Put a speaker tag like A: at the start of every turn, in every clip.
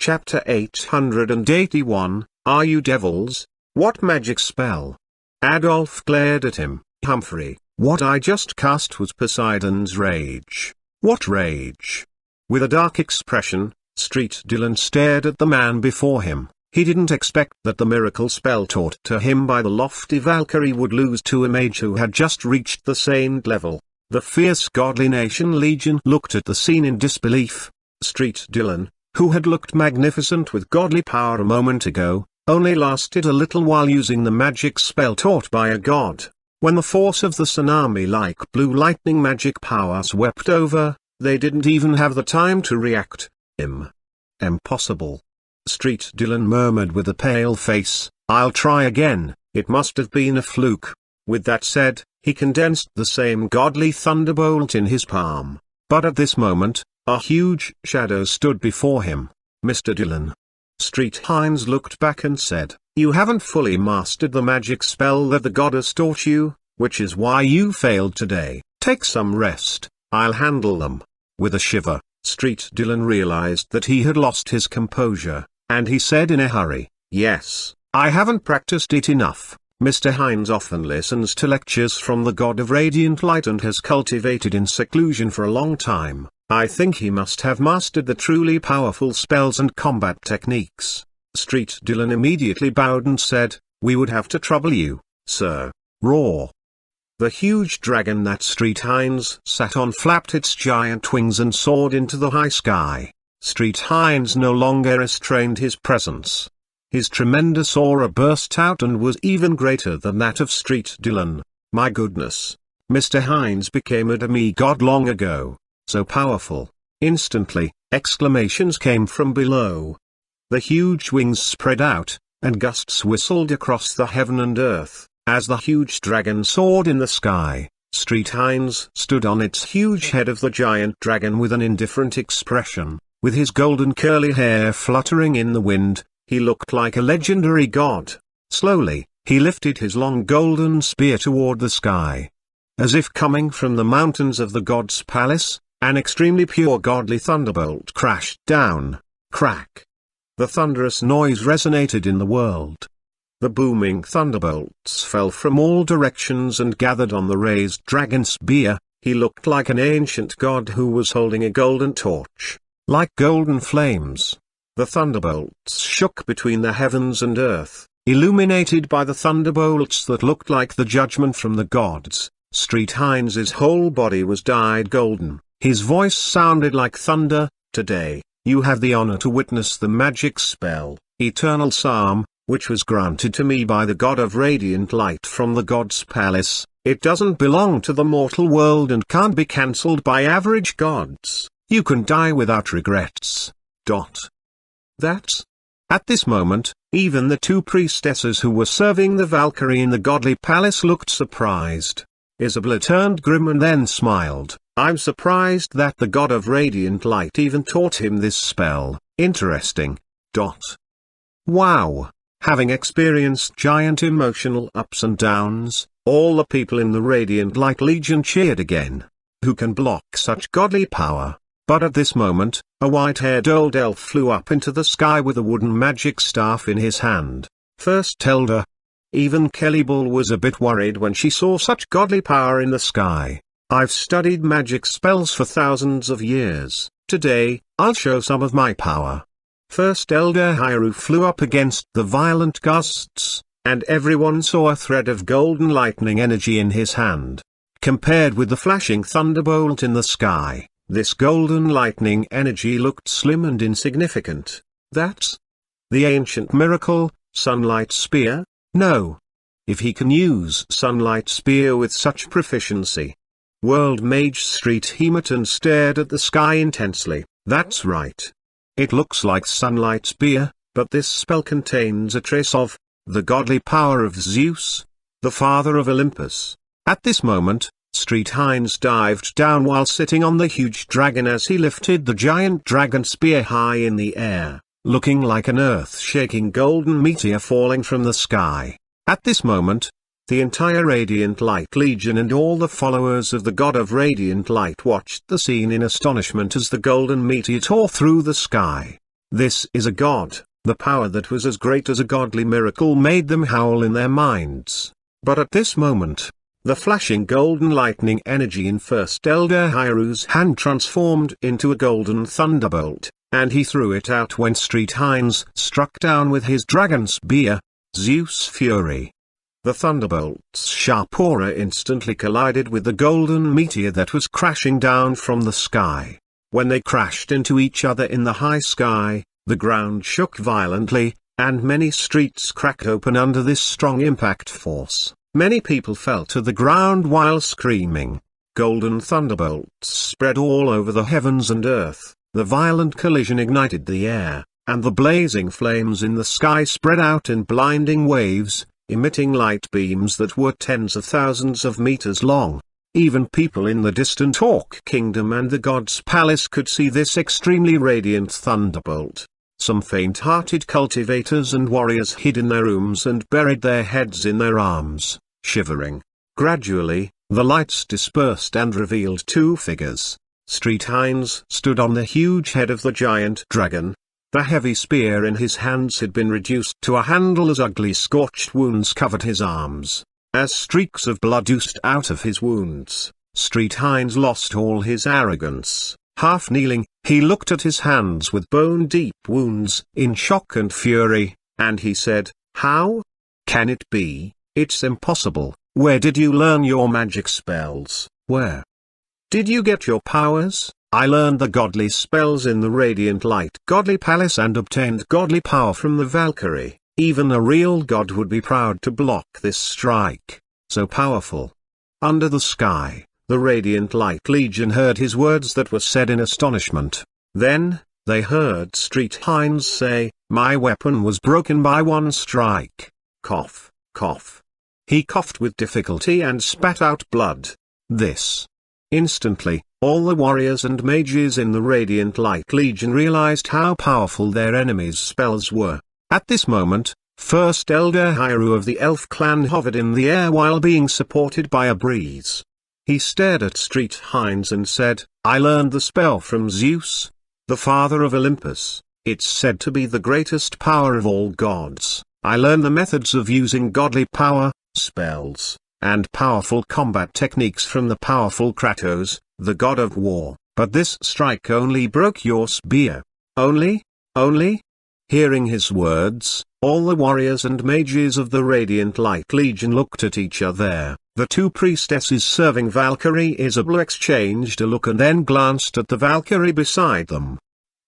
A: Chapter 881, Are You Devils? What Magic Spell? Adolf glared at him. Humphrey, what I just cast was Poseidon's rage. What rage? With a dark expression, Street Dylan stared at the man before him. He didn't expect that the miracle spell taught to him by the lofty Valkyrie would lose to a mage who had just reached the saint level. The fierce godly nation Legion looked at the scene in disbelief. Street Dylan, who had looked magnificent with godly power a moment ago, only lasted a little while using the magic spell taught by a god. When the force of the tsunami-like blue lightning magic power swept over, they didn't even have the time to react. Impossible. Street Dylan murmured with a pale face, I'll try again, it must have been a fluke. With that said, he condensed the same godly thunderbolt in his palm. But at this moment, a huge shadow stood before him. Mr. Dylan. Street Hines looked back and said, You haven't fully mastered the magic spell that the goddess taught you, which is why you failed today. Take some rest, I'll handle them. With a shiver, Street Dylan realized that he had lost his composure, and he said in a hurry, Yes, I haven't practiced it enough. Mr. Hines often listens to lectures from the god of radiant light and has cultivated in seclusion for a long time. I think he must have mastered the truly powerful spells and combat techniques. Street Dylan immediately bowed and said, We would have to trouble you, sir. Roar. The huge dragon that Street Hines sat on flapped its giant wings and soared into the high sky. Street Hines no longer restrained his presence. His tremendous aura burst out and was even greater than that of Street Dylan. My goodness. Mr. Hines became a demigod long ago. So powerful. Instantly, exclamations came from below. The huge wings spread out, and gusts whistled across the heaven and earth. As the huge dragon soared in the sky, Street Hines stood on its huge head of the giant dragon with an indifferent expression. With his golden curly hair fluttering in the wind, he looked like a legendary god. Slowly, he lifted his long golden spear toward the sky. As if coming from the mountains of the god's palace, an extremely pure godly thunderbolt crashed down. Crack. The thunderous noise resonated in the world. The booming thunderbolts fell from all directions and gathered on the raised dragon spear. He looked like an ancient god who was holding a golden torch. Like golden flames, the thunderbolts shook between the heavens and earth, illuminated by the thunderbolts that looked like the judgment from the gods. Street Hines's whole body was dyed golden. His voice sounded like thunder. Today, you have the honor to witness the magic spell, Eternal Psalm, which was granted to me by the god of radiant light from the god's palace. It doesn't belong to the mortal world and can't be cancelled by average gods. You can die without regrets. That's. At this moment, even the two priestesses who were serving the Valkyrie in the godly palace looked surprised. Isabella turned grim and then smiled. I'm surprised that the god of radiant light even taught him this spell. Interesting. Wow. Having experienced giant emotional ups and downs, all the people in the Radiant Light Legion cheered again. Who can block such godly power? But at this moment, a white-haired old elf flew up into the sky with a wooden magic staff in his hand. First Elder. Even Kelly Bull was a bit worried when she saw such godly power in the sky. I've studied magic spells for thousands of years. Today, I'll show some of my power. First Elder Hyrule flew up against the violent gusts, and everyone saw a thread of golden lightning energy in his hand. Compared with the flashing thunderbolt in the sky, this golden lightning energy looked slim and insignificant. That's the ancient miracle, Sunlight Spear? No. If he can use Sunlight Spear with such proficiency. World Mage Street Hematon stared at the sky intensely. That's right. It looks like Sunlight Spear, but this spell contains a trace of the godly power of Zeus, the father of Olympus. At this moment, Street Hines dived down while sitting on the huge dragon as he lifted the giant dragon spear high in the air, looking like an earth-shaking golden meteor falling from the sky. At this moment, the entire Radiant Light Legion and all the followers of the God of Radiant Light watched the scene in astonishment as the golden meteor tore through the sky. This is a god. The power that was as great as a godly miracle made them howl in their minds. But at this moment, the flashing golden lightning energy in First Elder Hyru's hand transformed into a golden thunderbolt, and he threw it out when Street Hines struck down with his dragon spear, Zeus Fury. The thunderbolt's sharp aura instantly collided with the golden meteor that was crashing down from the sky. When they crashed into each other in the high sky, the ground shook violently, and many streets cracked open under this strong impact force. Many people fell to the ground while screaming. Golden thunderbolts spread all over the heavens and earth. The violent collision ignited the air, and the blazing flames in the sky spread out in blinding waves, emitting light beams that were tens of thousands of meters long. Even people in the distant Hawk Kingdom and the God's Palace could see this extremely radiant thunderbolt. Some faint-hearted cultivators and warriors hid in their rooms and buried their heads in their arms, shivering. Gradually, the lights dispersed and revealed two figures. Street Hines stood on the huge head of the giant dragon. The heavy spear in his hands had been reduced to a handle as ugly scorched wounds covered his arms. As streaks of blood oozed out of his wounds, Street Hines lost all his arrogance. Half kneeling, he looked at his hands with bone-deep wounds, in shock and fury, and he said, "How can it be? It's impossible. Where did you learn your magic spells? Where did you get your powers?" "I learned the godly spells in the Radiant Light Godly Palace and obtained godly power from the Valkyrie. Even a real god would be proud to block this strike. So powerful." Under the sky, the Radiant Light Legion heard his words that were said in astonishment. Then, they heard Street Hines say, "My weapon was broken by one strike." Cough, cough. He coughed with difficulty and spat out blood. This. Instantly, all the warriors and mages in the Radiant Light Legion realized how powerful their enemies' spells were. At this moment, First Elder Hyru of the Elf Clan hovered in the air while being supported by a breeze. He stared at Street Hines and said, "I learned the spell from Zeus, the father of Olympus. It's said to be the greatest power of all gods. I learned the methods of using godly power, spells, and powerful combat techniques from the powerful Kratos, the god of war. But this strike only broke your spear." Only? Hearing his words, all the warriors and mages of the Radiant Light Legion looked at each other. The two priestesses serving Valkyrie Isabella exchanged a look and then glanced at the Valkyrie beside them.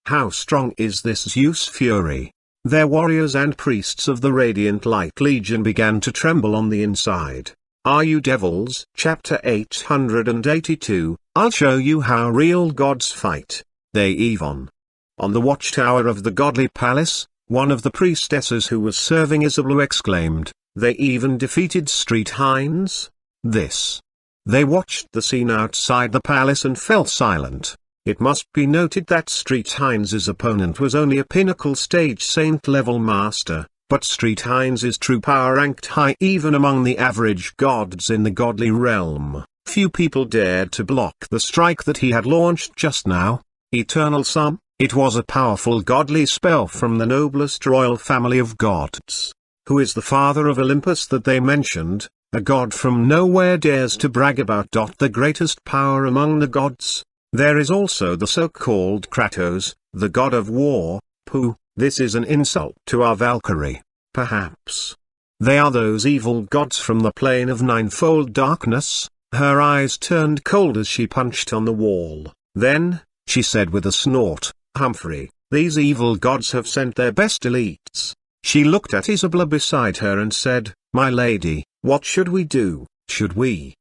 A: How strong is this Zeus Fury? Their warriors and priests of the Radiant Light Legion began to tremble on the inside. Are you devils? Chapter 882, I'll show you how real gods fight. They even. On the watchtower of the Godly Palace, one of the priestesses who was serving Isabella exclaimed, "They even defeated Street Hines?" This. They watched the scene outside the palace and fell silent. It must be noted that Street Hines' opponent was only a pinnacle stage saint-level master, but Street Hines' true power ranked high even among the average gods in the godly realm. Few people dared to block the strike that he had launched just now. Eternal Sum. It was a powerful godly spell from the noblest royal family of gods. Who is the father of Olympus that they mentioned? A god from nowhere dares to brag about the greatest power among the gods. There is also the so-called Kratos, the god of war. Pooh, this is an insult to our Valkyrie. Perhaps they are those evil gods from the plane of ninefold darkness. Her eyes turned cold as she punched on the wall. Then, she said with a snort, "Humphrey, these evil gods have sent their best elites." She looked at Isabella beside her and said, "My lady, what should we do? Should we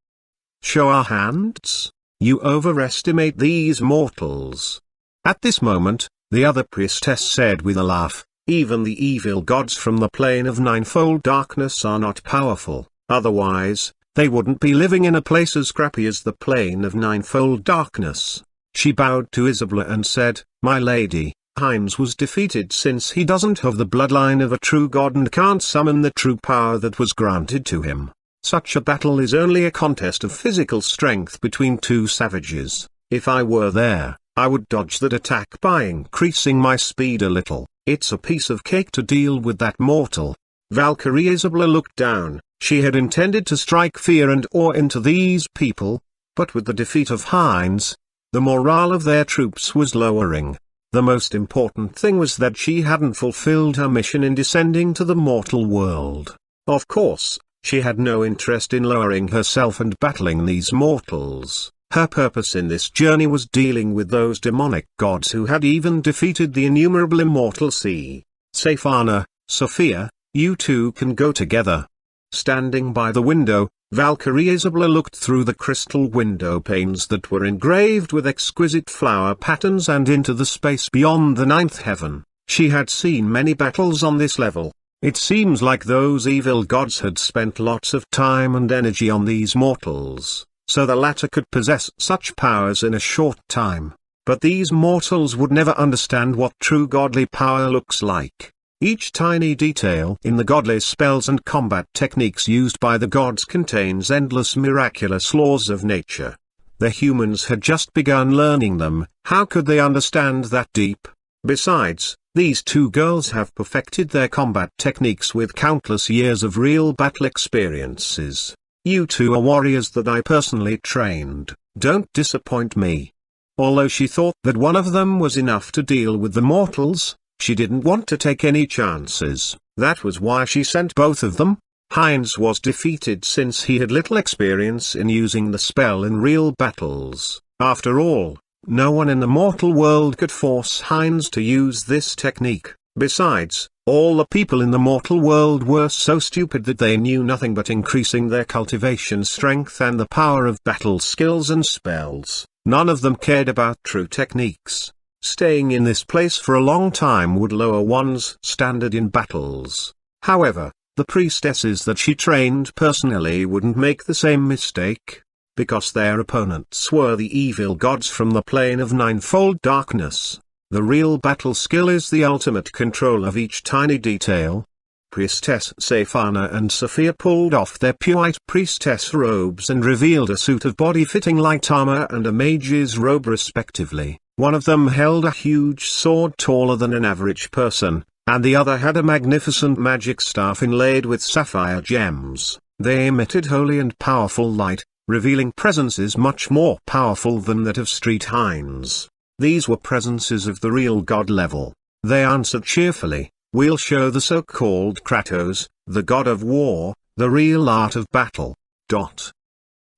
A: show our hands? You overestimate these mortals." At this moment, the other priestess said with a laugh, "Even the evil gods from the plane of ninefold darkness are not powerful, otherwise, they wouldn't be living in a place as crappy as the plane of ninefold darkness." She bowed to Isabella and said, "My lady, Hines was defeated since he doesn't have the bloodline of a true god and can't summon the true power that was granted to him. Such a battle is only a contest of physical strength between two savages. If I were there, I would dodge that attack by increasing my speed a little. It's a piece of cake to deal with that mortal. Valkyrie Isabella looked down. She had intended to strike fear and awe into these people, but with the defeat of Heinz, the morale of their troops was lowering. The most important thing was that she hadn't fulfilled her mission in descending to the mortal world. Of course, she had no interest in lowering herself and battling these mortals. Her purpose in this journey was dealing with those demonic gods who had even defeated the innumerable immortal sea. Safana, Sophia, you two can go together. Standing by the window, Valkyrie Isabella looked through the crystal window panes that were engraved with exquisite flower patterns and into the space beyond the ninth heaven. She had seen many battles on this level. It seems like those evil gods had spent lots of time and energy on these mortals, so the latter could possess such powers in a short time. But these mortals would never understand what true godly power looks like. Each tiny detail in the godly spells and combat techniques used by the gods contains endless miraculous laws of nature. The humans had just begun learning them. How could they understand that deep? Besides, these two girls have perfected their combat techniques with countless years of real battle experiences. You two are warriors that I personally trained. Don't disappoint me. Although she thought that one of them was enough to deal with the mortals, she didn't want to take any chances. That was why she sent both of them. Heinz was defeated since he had little experience in using the spell in real battles. After all, no one in the mortal world could force Heinz to use this technique. Besides, all the people in the mortal world were so stupid that they knew nothing but increasing their cultivation strength and the power of battle skills and spells. None of them cared about true techniques. Staying in this place for a long time would lower one's standard in battles. However, the priestesses that she trained personally wouldn't make the same mistake, because their opponents were the evil gods from the plane of ninefold darkness. The real battle skill is the ultimate control of each tiny detail. Priestess Safana and Sophia pulled off their pure white priestess robes and revealed a suit of body-fitting light armor and a mage's robe respectively. One of them held a huge sword taller than an average person, and the other had a magnificent magic staff inlaid with sapphire gems. They emitted holy and powerful light, revealing presences much more powerful than that of Street Heinz. These were presences of the real god level. They answered cheerfully, "We'll show the so-called Kratos, the god of war, the real art of battle."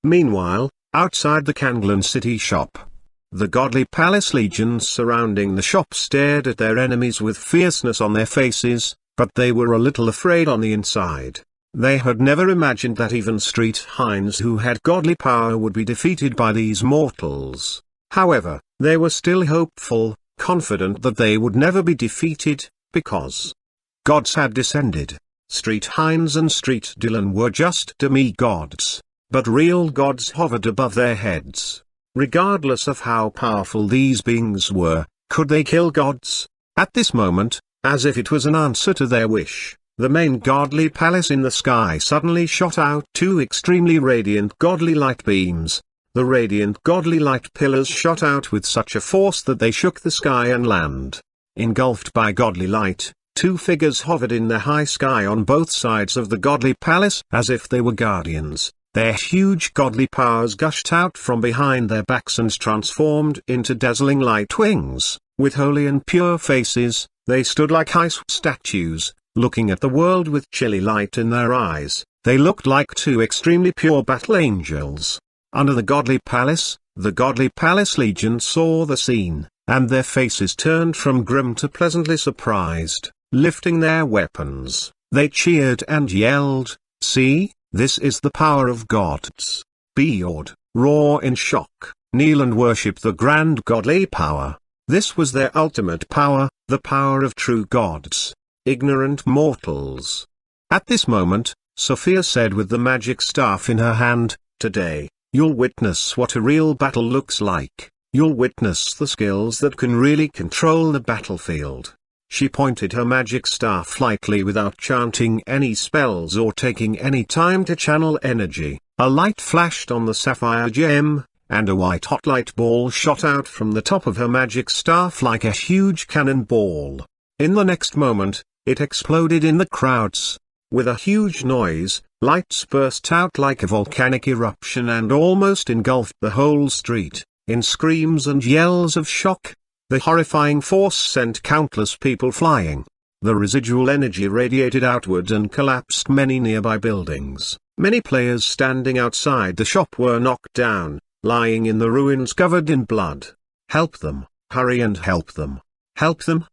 A: Meanwhile, outside the Kanglan city shop, the godly palace legions surrounding the shop stared at their enemies with fierceness on their faces, but they were a little afraid on the inside. They had never imagined that even Street Heinz, who had godly power, would be defeated by these mortals. However, they were still hopeful, confident that they would never be defeated, because gods had descended. Street Heinz and Street Dylan were just demi-gods, but real gods hovered above their heads. Regardless of how powerful these beings were, could they kill gods? At this moment, as if it was an answer to their wish, the main godly palace in the sky suddenly shot out two extremely radiant godly light beams. The radiant godly light pillars shot out with such a force that they shook the sky and land. Engulfed by godly light, two figures hovered in the high sky on both sides of the godly palace as if they were guardians. Their huge godly powers gushed out from behind their backs and transformed into dazzling light wings. With holy and pure faces, they stood like ice statues, looking at the world with chilly light in their eyes. They looked like two extremely pure battle angels. Under the godly palace legion saw the scene, and their faces turned from grim to pleasantly surprised. Lifting their weapons, they cheered and yelled, "See, this is the power of gods." Be awed, roar in shock, kneel and worship the grand godly power. This was their ultimate power, the power of true gods. Ignorant mortals. At this moment, Sophia said with the magic staff in her hand, "Today, you'll witness what a real battle looks like. You'll witness the skills that can really control the battlefield." She pointed her magic staff lightly without chanting any spells or taking any time to channel energy. A light flashed on the sapphire gem, and a white hot light ball shot out from the top of her magic staff like a huge cannonball. In the next moment, it exploded in the crowds. With a huge noise, lights burst out like a volcanic eruption and almost engulfed the whole street. In screams and yells of shock, the horrifying force sent countless people flying. The residual energy radiated outward and collapsed many nearby buildings. Many players standing outside the shop were knocked down, lying in the ruins covered in blood. Help them, hurry and help them. Help them?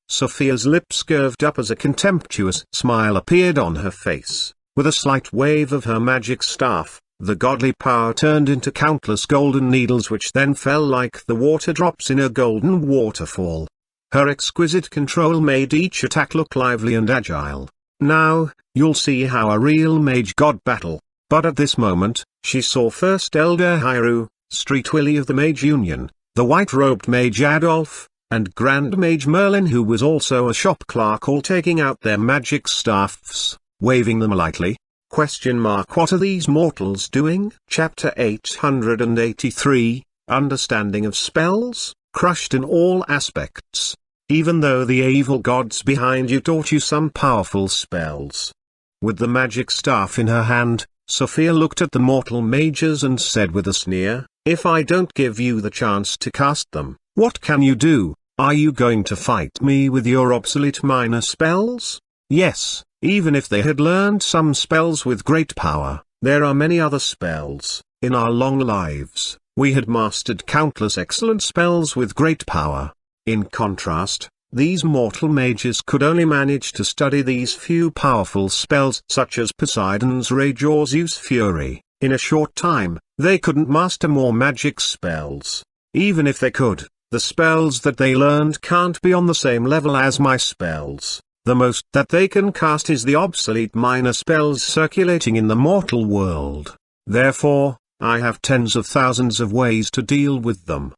A: Sophia's lips curved up as a contemptuous smile appeared on her face. With a slight wave of her magic staff, the godly power turned into countless golden needles which then fell like the water drops in a golden waterfall. Her exquisite control made each attack look lively and agile. Now, you'll see how a real mage god battle. But at this moment, she saw First Elder Hyrule, Street Willie of the Mage Union, the white-robed mage Adolf, and Grand Mage Merlin, who was also a shop clerk, all taking out their magic staffs, waving them lightly. What are these mortals doing? Chapter 883, Understanding of Spells, crushed in all aspects. Even though the evil gods behind you taught you some powerful spells. With the magic staff in her hand, Sophia looked at the mortal mages and said with a sneer, "If I don't give you the chance to cast them, what can you do? Are you going to fight me with your obsolete minor spells?" Yes, even if they had learned some spells with great power, there are many other spells. In our long lives, we had mastered countless excellent spells with great power. In contrast, these mortal mages could only manage to study these few powerful spells such as Poseidon's Rage or Zeus' Fury. In a short time, they couldn't master more magic spells. Even if they could, the spells that they learned can't be on the same level as my spells. The most that they can cast is the obsolete minor spells circulating in the mortal world. Therefore, I have tens of thousands of ways to deal with them.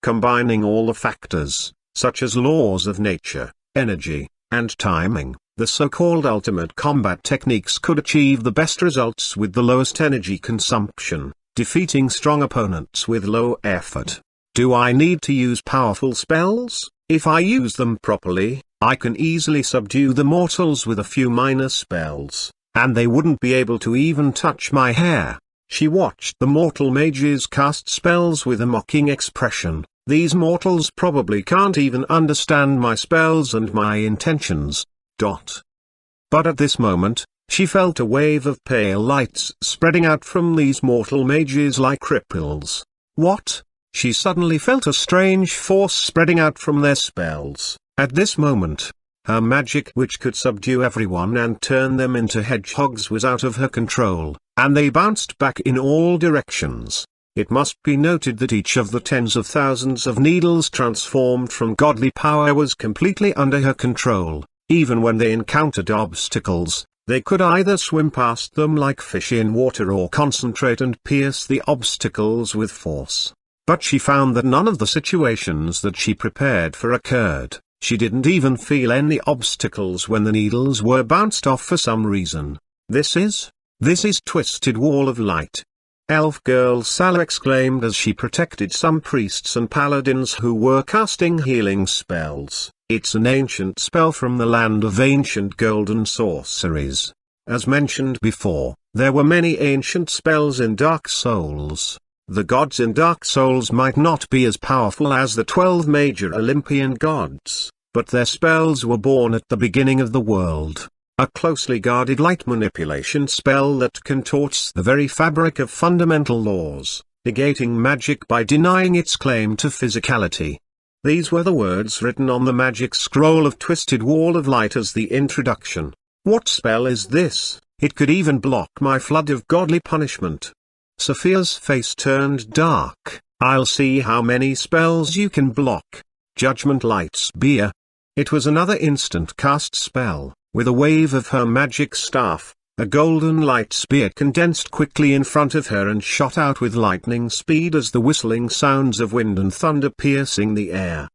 A: Combining all the factors, such as laws of nature, energy, and timing, the so-called ultimate combat techniques could achieve the best results with the lowest energy consumption, defeating strong opponents with low effort. Do I need to use powerful spells? If I use them properly, I can easily subdue the mortals with a few minor spells, and they wouldn't be able to even touch my hair. She watched the mortal mages cast spells with a mocking expression. These mortals probably can't even understand my spells and my intentions. But at this moment, she felt a wave of pale lights spreading out from these mortal mages like ripples. What? She suddenly felt a strange force spreading out from their spells. At this moment, her magic, which could subdue everyone and turn them into hedgehogs, was out of her control, and they bounced back in all directions. It must be noted that each of the tens of thousands of needles transformed from godly power was completely under her control. Even when they encountered obstacles, they could either swim past them like fish in water or concentrate and pierce the obstacles with force. But she found that none of the situations that she prepared for occurred. She didn't even feel any obstacles when the needles were bounced off for some reason. This is Twisted Wall of Light. Elf Girl Sala exclaimed as she protected some priests and paladins who were casting healing spells. It's an ancient spell from the land of ancient golden sorceries. As mentioned before, there were many ancient spells in Dark Souls. The gods in Dark Souls might not be as powerful as the 12 major Olympian gods, but their spells were born at the beginning of the world. A closely guarded light manipulation spell that contorts the very fabric of fundamental laws, negating magic by denying its claim to physicality. These were the words written on the magic scroll of Twisted Wall of Light as the introduction. What spell is this? It could even block my flood of godly punishment. Sophia's face turned dark. I'll see how many spells you can block. Judgment Light Spear. It was another instant cast spell. With a wave of her magic staff, a golden light spear condensed quickly in front of her and shot out with lightning speed as the whistling sounds of wind and thunder piercing the air.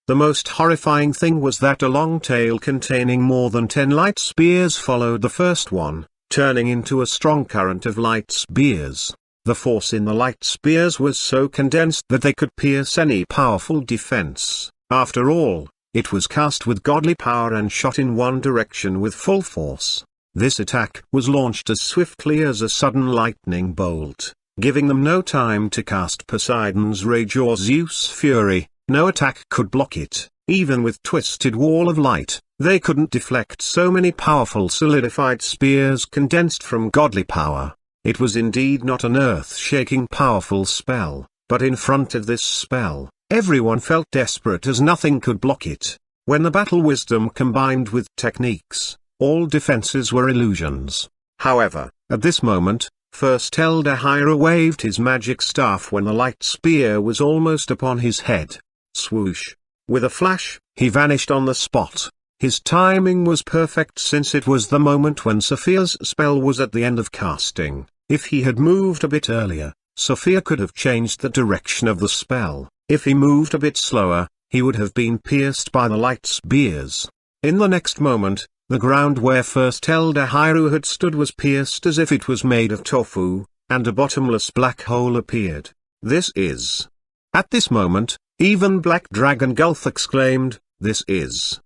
A: The most horrifying thing was that a long tail containing more than 10 light spears followed the first one, turning into a strong current of light spears. The force in the light spears was so condensed that they could pierce any powerful defense. After all, it was cast with godly power and shot in one direction with full force. This attack was launched as swiftly as a sudden lightning bolt, giving them no time to cast Poseidon's Rage or Zeus' Fury. No attack could block it. Even with twisted wall of light, they couldn't deflect so many powerful solidified spears condensed from godly power. It was indeed not an earth-shaking powerful spell, but in front of this spell, everyone felt desperate as nothing could block it. When the battle wisdom combined with techniques, all defenses were illusions. However, at this moment, First Elder Hyrule waved his magic staff when the light spear was almost upon his head. Swoosh! With a flash, he vanished on the spot. His timing was perfect since it was the moment when Sophia's spell was at the end of casting. If he had moved a bit earlier, Sophia could have changed the direction of the spell. If he moved a bit slower, he would have been pierced by the light spears. In the next moment, the ground where First Elder Hyrule had stood was pierced as if it was made of tofu, and a bottomless black hole appeared. This is... At this moment, even Black Dragon Gulf exclaimed, "This is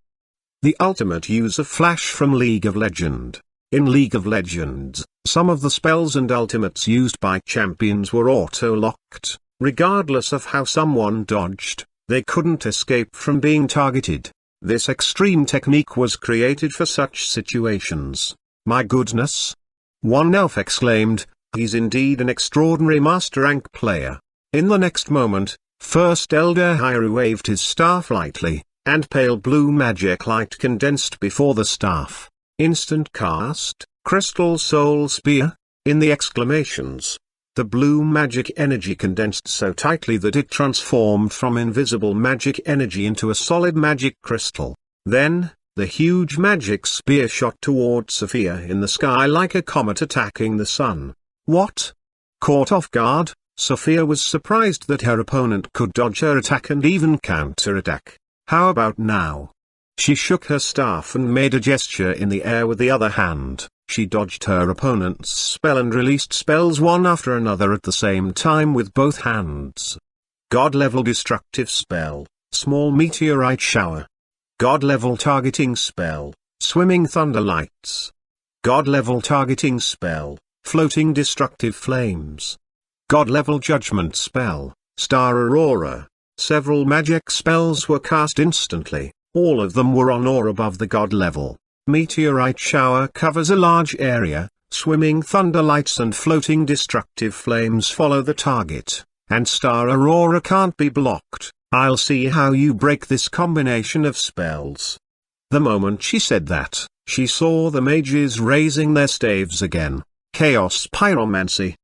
A: the ultimate use of Flash from League of Legends." In League of Legends, some of the spells and ultimates used by champions were auto-locked. Regardless of how someone dodged, they couldn't escape from being targeted. This extreme technique was created for such situations. My goodness! One elf exclaimed, "He's indeed an extraordinary master rank player." In the next moment, First Elder Hyrule waved his staff lightly, and pale blue magic light condensed before the staff. Instant cast, Crystal Soul Spear. In the exclamations, the blue magic energy condensed so tightly that it transformed from invisible magic energy into a solid magic crystal. Then, the huge magic spear shot toward Sophia in the sky like a comet attacking the sun. What? Caught off guard, Sophia was surprised that her opponent could dodge her attack and even counter-attack. How about now? She shook her staff and made a gesture in the air with the other hand. She dodged her opponent's spell and released spells one after another at the same time with both hands. God-level destructive spell, Small Meteorite Shower. God-level targeting spell, Swimming Thunder Lights. God-level targeting spell, Floating Destructive Flames. God-level judgment spell, Star Aurora. Several magic spells were cast instantly, all of them were on or above the god level. Meteorite Shower covers a large area, Swimming Thunder Lights and Floating Destructive Flames follow the target, and Star Aurora can't be blocked. I'll see how you break this combination of spells. The moment she said that, she saw the mages raising their staves again. Chaos Pyromancy.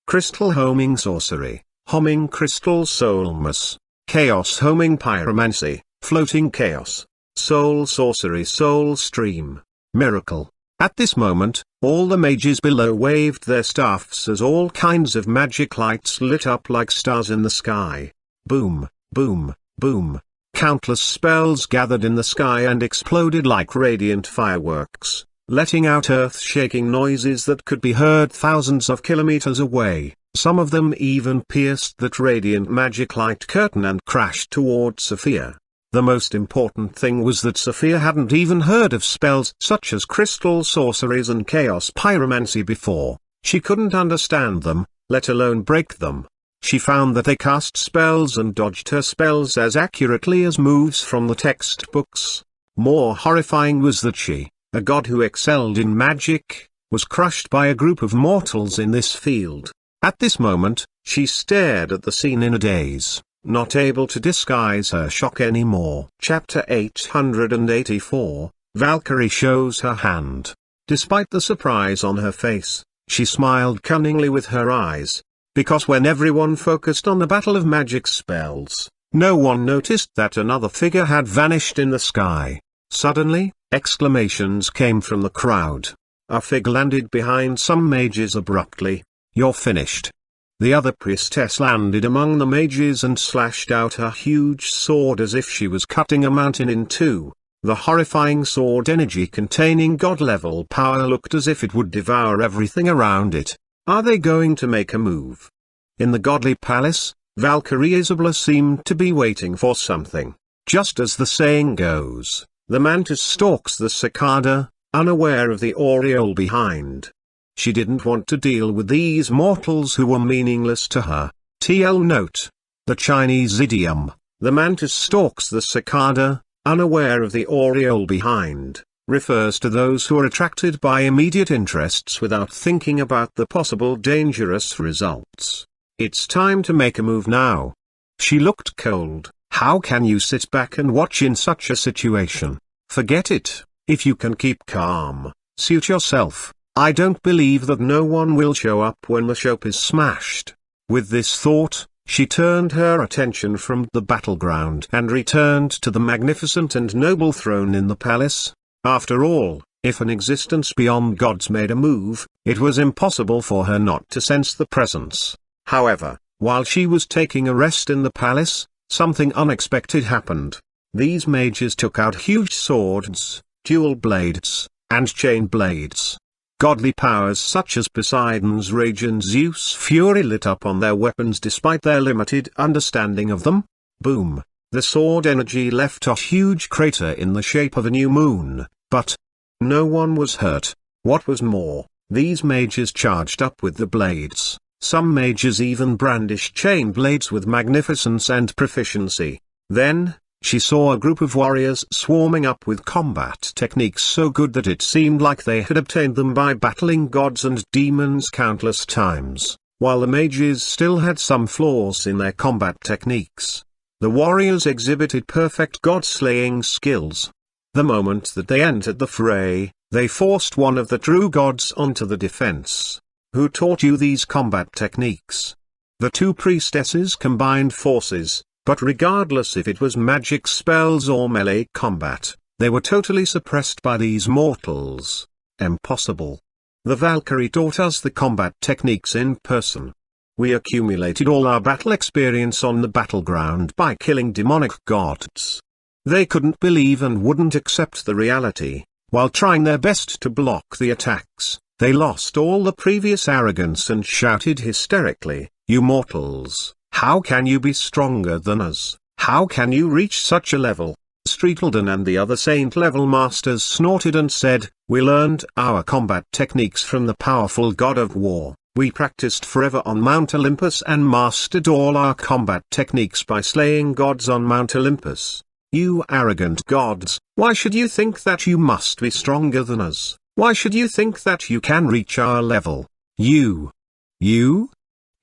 A: Crystal Homing Sorcery, Homing Crystal Soulmas. Chaos Homing Pyromancy, Floating Chaos. Soul Sorcery Soul Stream. Miracle. At this moment, all the mages below waved their staffs as all kinds of magic lights lit up like stars in the sky. Boom, boom, boom. Countless spells gathered in the sky and exploded like radiant fireworks, letting out earth-shaking noises that could be heard thousands of kilometers away. Some of them even pierced that radiant magic light curtain and crashed toward Sophia. The most important thing was that Sophia hadn't even heard of spells such as crystal sorceries and chaos pyromancy before. She couldn't understand them, let alone break them. She found that they cast spells and dodged her spells as accurately as moves from the textbooks. More horrifying was that she, a god who excelled in magic, was crushed by a group of mortals in this field. At this moment, she stared at the scene in a daze, not able to disguise her shock anymore. Chapter 884, Valkyrie shows her hand. Despite the surprise on her face, she smiled cunningly with her eyes, because when everyone focused on the battle of magic spells, no one noticed that another figure had vanished in the sky. Suddenly, exclamations came from the crowd. A figure landed behind some mages abruptly. "You're finished." The other priestess landed among the mages and slashed out her huge sword as if she was cutting a mountain in two. The horrifying sword energy containing god-level power looked as if it would devour everything around it. Are they going to make a move? In the godly palace, Valkyrie Isabella seemed to be waiting for something. Just as the saying goes, the mantis stalks the cicada, unaware of the aureole behind. She didn't want to deal with these mortals who were meaningless to her. TL note. The Chinese idiom, the mantis stalks the cicada, unaware of the aureole behind, refers to those who are attracted by immediate interests without thinking about the possible dangerous results. It's time to make a move now. She looked cold. How can you sit back and watch in such a situation? Forget it. If you can keep calm, suit yourself. I don't believe that no one will show up when the shop is smashed. With this thought, she turned her attention from the battleground and returned to the magnificent and noble throne in the palace. After all, if an existence beyond gods made a move, it was impossible for her not to sense the presence. However, while she was taking a rest in the palace, something unexpected happened. These mages took out huge swords, dual blades, and chain blades. Godly powers such as Poseidon's rage and Zeus' fury lit up on their weapons despite their limited understanding of them. Boom! The sword energy left a huge crater in the shape of a new moon, but no one was hurt. What was more, these mages charged up with the blades. Some mages even brandished chain blades with magnificence and proficiency. Then, she saw a group of warriors swarming up with combat techniques so good that it seemed like they had obtained them by battling gods and demons countless times, while the mages still had some flaws in their combat techniques. The warriors exhibited perfect god-slaying skills. The moment that they entered the fray, they forced one of the true gods onto the defense. Who taught you these combat techniques? The two priestesses combined forces. But regardless if it was magic spells or melee combat, they were totally suppressed by these mortals. Impossible. The Valkyrie taught us the combat techniques in person. We accumulated all our battle experience on the battleground by killing demonic gods. They couldn't believe and wouldn't accept the reality. While trying their best to block the attacks, they lost all the previous arrogance and shouted hysterically, "You mortals! How can you be stronger than us? How can you reach such a level?" Streetleton and the other saint-level masters snorted and said, "We learned our combat techniques from the powerful god of war. We practiced forever on Mount Olympus and mastered all our combat techniques by slaying gods on Mount Olympus. You arrogant gods, why should you think that you must be stronger than us? Why should you think that you can reach our level? You?"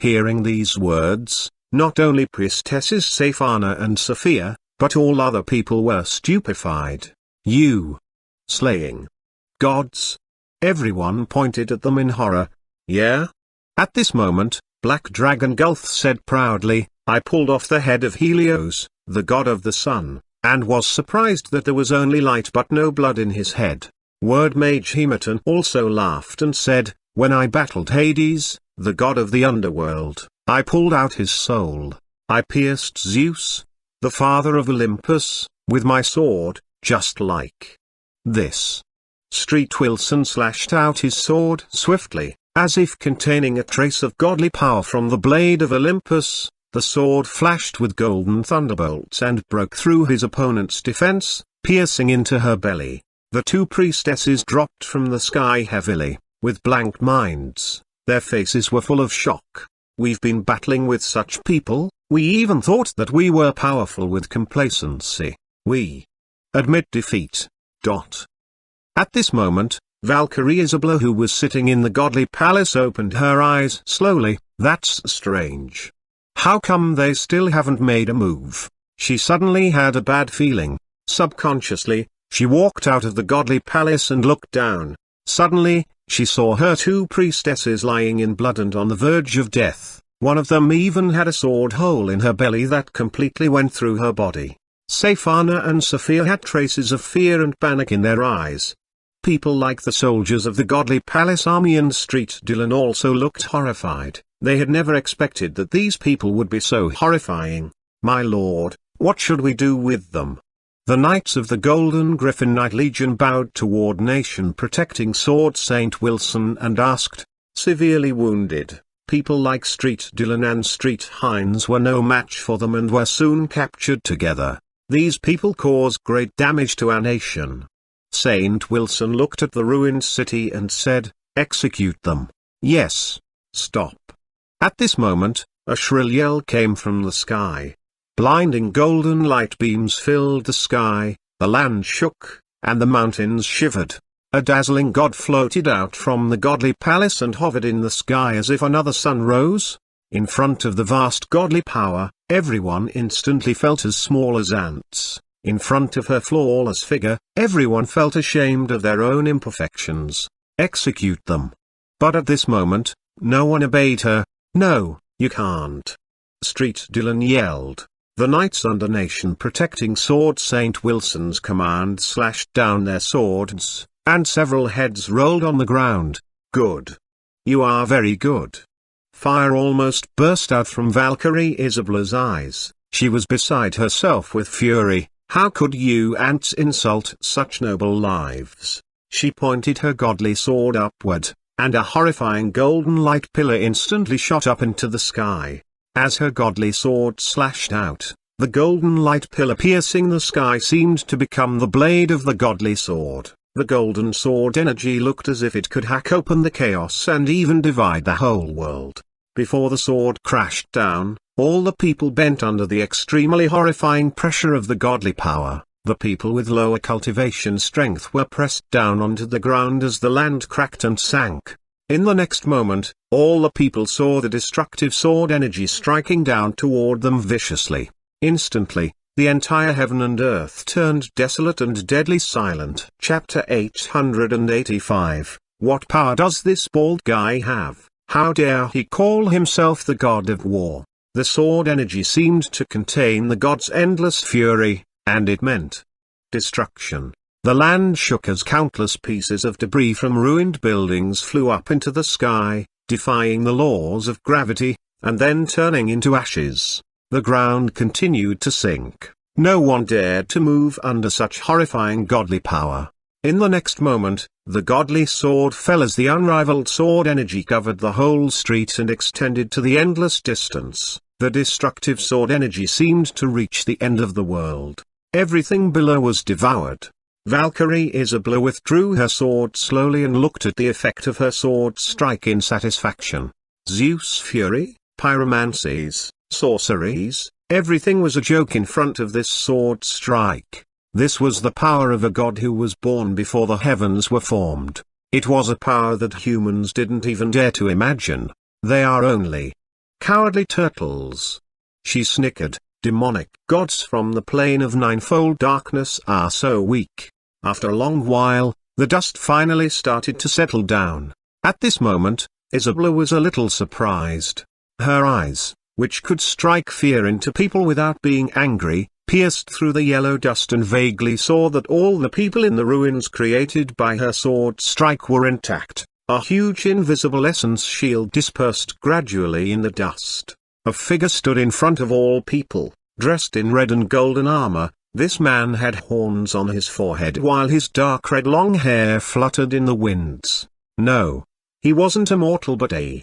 A: Hearing these words, not only priestesses Safana and Sophia, but all other people were stupefied. "You? Slaying gods?" Everyone pointed at them in horror. "Yeah?" At this moment, Black Dragon Gulf said proudly, "I pulled off the head of Helios, the god of the sun, and was surprised that there was only light but no blood in his head." Word Mage Hematon also laughed and said, "When I battled Hades, the god of the underworld, I pulled out his soul. I pierced Zeus, the father of Olympus, with my sword, just like this." Street Wilson slashed out his sword swiftly, as if containing a trace of godly power from the blade of Olympus. The sword flashed with golden thunderbolts and broke through his opponent's defense, piercing into her belly. The two priestesses dropped from the sky heavily, with blank minds. Their faces were full of shock. "We've been battling with such people, we even thought that we were powerful with complacency. We admit defeat." At this moment, Valkyrie Isabella, who was sitting in the godly palace, opened her eyes slowly. "That's strange. How come they still haven't made a move?" She suddenly had a bad feeling. Subconsciously, she walked out of the godly palace and looked down. Suddenly, she saw her two priestesses lying in blood and on the verge of death. One of them even had a sword hole in her belly that completely went through her body. Safana and Sophia had traces of fear and panic in their eyes. People like the soldiers of the godly palace army and Street Dylan also looked horrified. They had never expected that these people would be so horrifying. "My lord, what should we do with them?" The Knights of the Golden Griffin Knight Legion bowed toward Nation Protecting Sword Saint Wilson and asked, severely wounded. People like Street Dylan and Street Hines were no match for them and were soon captured together. These people cause great damage to our nation. Saint Wilson looked at the ruined city and said, "Execute them." "Yes. Stop." At this moment, a shrill yell came from the sky. Blinding golden light beams filled the sky, the land shook, and the mountains shivered. A dazzling god floated out from the godly palace and hovered in the sky as if another sun rose. In front of the vast godly power, everyone instantly felt as small as ants. In front of her flawless figure, everyone felt ashamed of their own imperfections. Execute them. But at this moment, no one obeyed her. "No, you can't." Street Dylan yelled. The Knights under Nation Protecting Sword St. Wilson's command slashed down their swords, and several heads rolled on the ground. "Good. You are very good." Fire almost burst out from Valkyrie Isabella's eyes. She was beside herself with fury. How could you ants insult such noble lives? She pointed her godly sword upward, and a horrifying golden light pillar instantly shot up into the sky. As her godly sword slashed out, the golden light pillar piercing the sky seemed to become the blade of the godly sword. The golden sword energy looked as if it could hack open the chaos and even divide the whole world. Before the sword crashed down, all the people bent under the extremely horrifying pressure of the godly power. The people with lower cultivation strength were pressed down onto the ground as the land cracked and sank. In the next moment, all the people saw the destructive sword energy striking down toward them viciously. Instantly, the entire heaven and earth turned desolate and deadly silent. Chapter 885. What power does this bald guy have? How dare he call himself the god of war? The sword energy seemed to contain the god's endless fury, and it meant destruction. The land shook as countless pieces of debris from ruined buildings flew up into the sky, defying the laws of gravity, and then turning into ashes. The ground continued to sink. No one dared to move under such horrifying godly power. In the next moment, the godly sword fell as the unrivaled sword energy covered the whole street and extended to the endless distance. The destructive sword energy seemed to reach the end of the world. Everything below was devoured. Valkyrie Isabella withdrew her sword slowly and looked at the effect of her sword strike in satisfaction. Zeus' fury, pyromancies, sorceries, everything was a joke in front of this sword strike. This was the power of a god who was born before the heavens were formed. It was a power that humans didn't even dare to imagine. They are only cowardly turtles. She snickered. Demonic gods from the plane of ninefold darkness are so weak. After a long while, the dust finally started to settle down. At this moment, Isabella was a little surprised. Her eyes, which could strike fear into people without being angry, pierced through the yellow dust and vaguely saw that all the people in the ruins created by her sword strike were intact. A huge invisible essence shield dispersed gradually in the dust. A figure stood in front of all people, dressed in red and golden armor. This man had horns on his forehead while his dark red long hair fluttered in the winds. No, he wasn't a mortal but a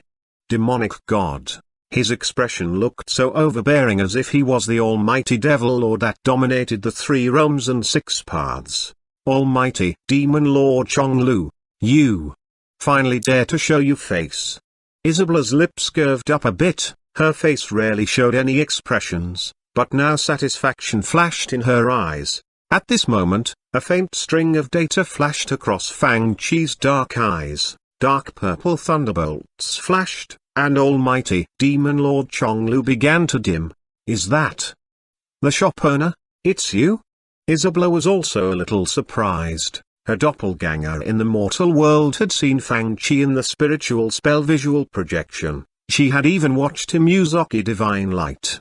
A: demonic god. His expression looked so overbearing as if he was the almighty devil lord that dominated the three realms and six paths. Almighty demon lord Chonglu, you finally dare to show your face. Isabella's lips curved up a bit. Her face rarely showed any expressions, but now satisfaction flashed in her eyes. At this moment, a faint string of data flashed across Fang Chi's dark eyes. Dark purple thunderbolts flashed, and almighty demon lord Chonglu began to dim. Is that the shop owner? It's you? Isabella was also a little surprised. Her doppelganger in the mortal world had seen Fang Chi in the spiritual spell visual projection. She had even watched him use Oki Divine Light.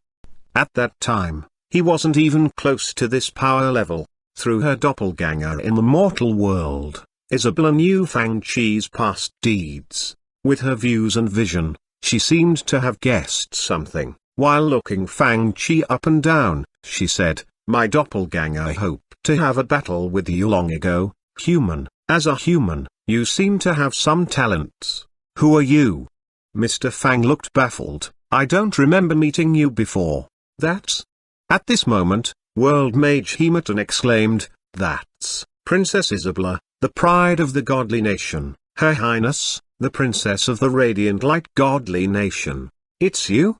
A: At that time, he wasn't even close to this power level. Through her doppelganger in the mortal world, Isabella knew Fang Chi's past deeds. With her views and vision, she seemed to have guessed something. While looking Fang Chi up and down, she said, "My doppelganger hoped to have a battle with you long ago, human. As a human, you seem to have some talents. Who are you? Mr. Fang looked baffled. I don't remember meeting you before. That's... At this moment, World Mage Hematon exclaimed, that's Princess Isabella, the pride of the godly nation, Her Highness, the Princess of the Radiant Light Godly Nation. It's you?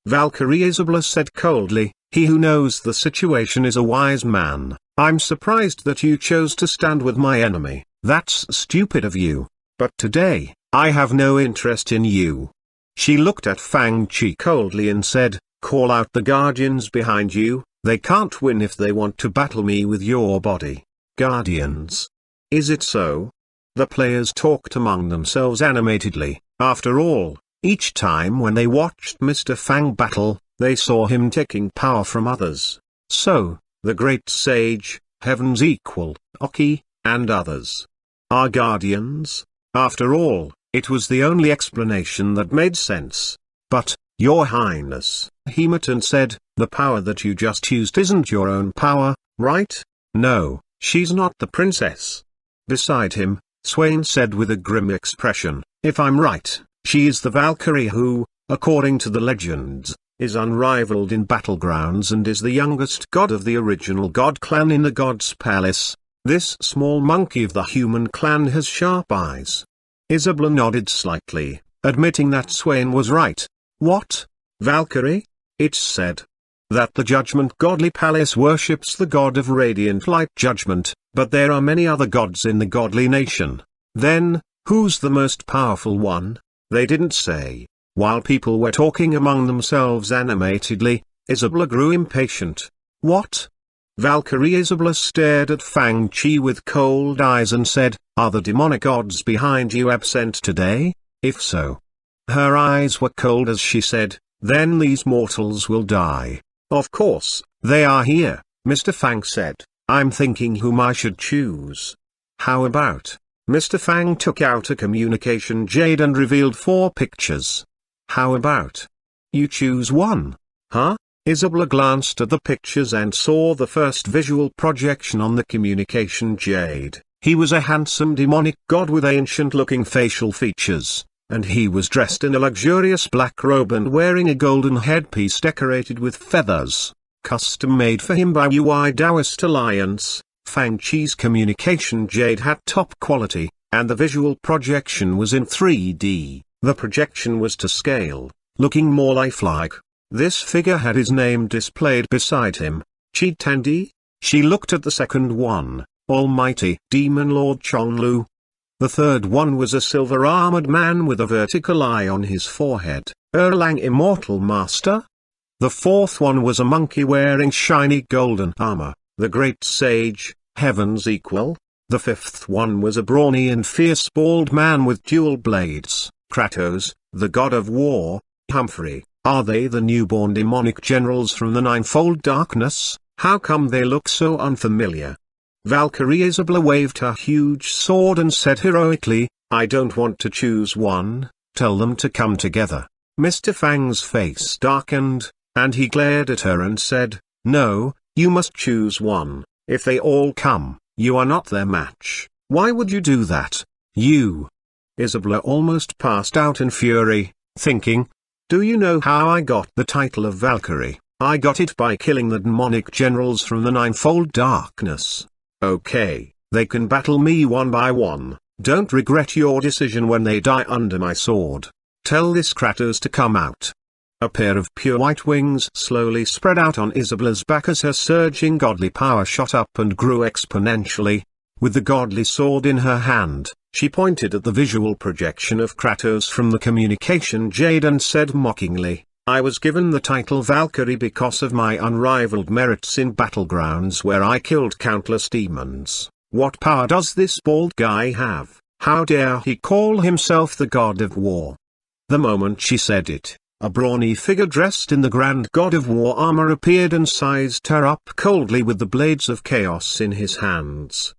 A: Valkyrie Isabella said coldly, he who knows the situation is a wise man. I'm surprised that you chose to stand with my enemy. That's stupid of you. But today, I have no interest in you. She looked at Fang Chi coldly and said, call out the guardians behind you, they can't win if they want to battle me with your body. Guardians. Is it so? The players talked among themselves animatedly. After all, each time when they watched Mr. Fang battle, they saw him taking power from others. So, the great sage, Heaven's Equal, Oki, and others are guardians? After all, it was the only explanation that made sense. But, Your Highness, Hematon said, the power that you just used isn't your own power, right? No, she's not the princess. Beside him, Swain said with a grim expression, if I'm right, she is the Valkyrie who, according to the legends, is unrivaled in battlegrounds and is the youngest god of the original god clan in the God's Palace. This small monkey of the human clan has sharp eyes. Isabella nodded slightly, admitting that Swain was right. What? Valkyrie? It's said that the Judgment Godly Palace worships the god of radiant light judgment, but there are many other gods in the godly nation. Then, who's the most powerful one? They didn't say. While people were talking among themselves animatedly, Isabella grew impatient. What? Valkyrie Isabella stared at Fang Chi with cold eyes and said, are the demonic gods behind you absent today? If so. Her eyes were cold as she said, then these mortals will die. Of course, they are here, Mr. Fang said. I'm thinking whom I should choose. How about? Mr. Fang took out a communication jade and revealed 4 pictures. How about? You choose one. Huh? Isabella glanced at the pictures and saw the first visual projection on the communication jade. He was a handsome demonic god with ancient-looking facial features, and he was dressed in a luxurious black robe and wearing a golden headpiece decorated with feathers, custom-made for him by UI Taoist Alliance. Fang Chi's communication jade had top quality, and the visual projection was in 3D. The projection was to scale, looking more lifelike. This figure had his name displayed beside him, Chi Tendi. She looked at the second one, Almighty Demon Lord Chonglu. The third one was a silver-armored man with a vertical eye on his forehead, Erlang Immortal Master. The fourth one was a monkey wearing shiny golden armor, the Great Sage, Heaven's Equal. The fifth one was a brawny and fierce bald man with dual blades, Kratos, the god of war. Humphrey, are they the newborn demonic generals from the Ninefold Darkness? How come they look so unfamiliar? Valkyrie Isabella waved her huge sword and said heroically, I don't want to choose one, tell them to come together. Mr. Fang's face darkened, and he glared at her and said, no, you must choose one. If they all come, you are not their match. Why would you do that? You. Isabella almost passed out in fury, thinking, do you know how I got the title of Valkyrie? I got it by killing the demonic generals from the Ninefold Darkness. Okay, they can battle me one by one. Don't regret your decision when they die under my sword. Tell this Kratos to come out. A pair of pure white wings slowly spread out on Isabella's back as her surging godly power shot up and grew exponentially. With the godly sword in her hand, she pointed at the visual projection of Kratos from the communication jade and said mockingly, I was given the title Valkyrie because of my unrivaled merits in battlegrounds where I killed countless demons. What power does this bald guy have? How dare he call himself the god of war? The moment she said it, a brawny figure dressed in the grand god of war armor appeared and sized her up coldly with the blades of chaos in his hands.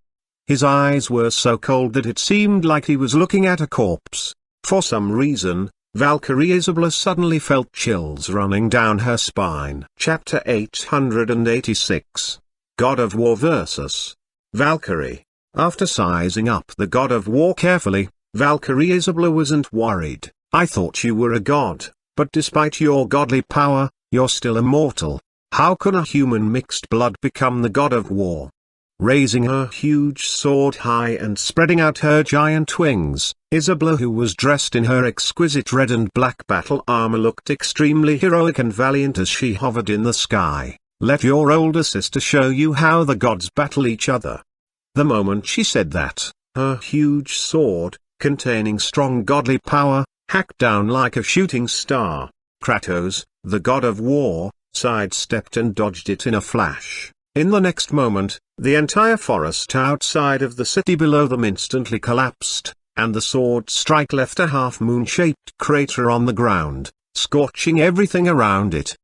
A: His eyes were so cold that it seemed like he was looking at a corpse. For some reason, Valkyrie Isabella suddenly felt chills running down her spine. Chapter 886. God of War vs. Valkyrie. After sizing up the god of war carefully, Valkyrie Isabella wasn't worried. "I thought you were a god, but despite your godly power, you're still a mortal. How can a human mixed blood become the god of war?" Raising her huge sword high and spreading out her giant wings, Isabella, who was dressed in her exquisite red and black battle armor, looked extremely heroic and valiant as she hovered in the sky. "Let your older sister show you how the gods battle each other." The moment she said that, her huge sword, containing strong godly power, hacked down like a shooting star. Kratos, the god of war, sidestepped and dodged it in a flash. In the next moment, the entire forest outside of the city below them instantly collapsed, and the sword strike left a half-moon-shaped crater on the ground, scorching everything around it.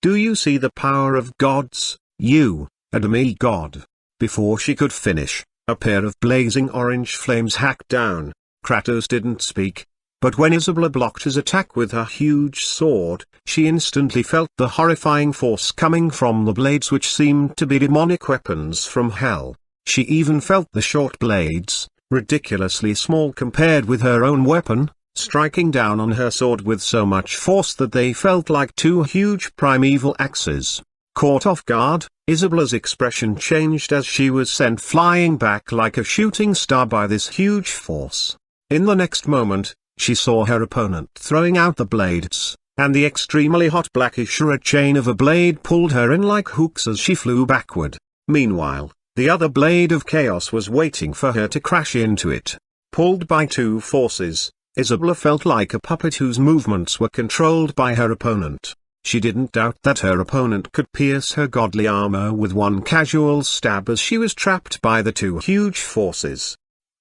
A: "Do you see the power of gods, you, a demigod?" Before she could finish, a pair of blazing orange flames hacked down. Kratos didn't speak. But when Isabella blocked his attack with her huge sword, she instantly felt the horrifying force coming from the blades, which seemed to be demonic weapons from hell. She even felt the short blades, ridiculously small compared with her own weapon, striking down on her sword with so much force that they felt like two huge primeval axes. Caught off guard, Isabella's expression changed as she was sent flying back like a shooting star by this huge force. In the next moment, she saw her opponent throwing out the blades, and the extremely hot blackish red chain of a blade pulled her in like hooks as she flew backward. Meanwhile, the other blade of chaos was waiting for her to crash into it. Pulled by two forces, Isabella felt like a puppet whose movements were controlled by her opponent. She didn't doubt that her opponent could pierce her godly armor with one casual stab, as she was trapped by the two huge forces.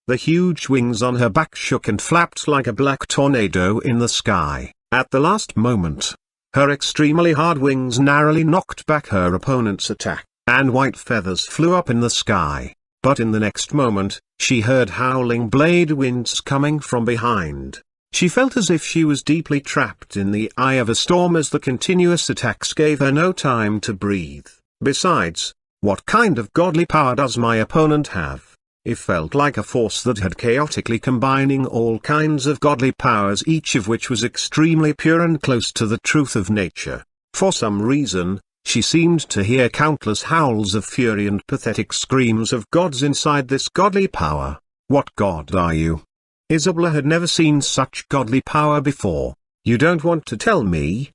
A: The huge wings on her back shook and flapped like a black tornado in the sky. At the last moment, her extremely hard wings narrowly knocked back her opponent's attack, and white feathers flew up in the sky. But in the next moment, she heard howling blade winds coming from behind. She felt as if she was deeply trapped in the eye of a storm, as the continuous attacks gave her no time to breathe. Besides, what kind of godly power does my opponent have? It felt like a force that had chaotically combining all kinds of godly powers, each of which was extremely pure and close to the truth of nature. For some reason, she seemed to hear countless howls of fury and pathetic screams of gods inside this godly power. "What god are you?" Isabella had never seen such godly power before. "You don't want to tell me?"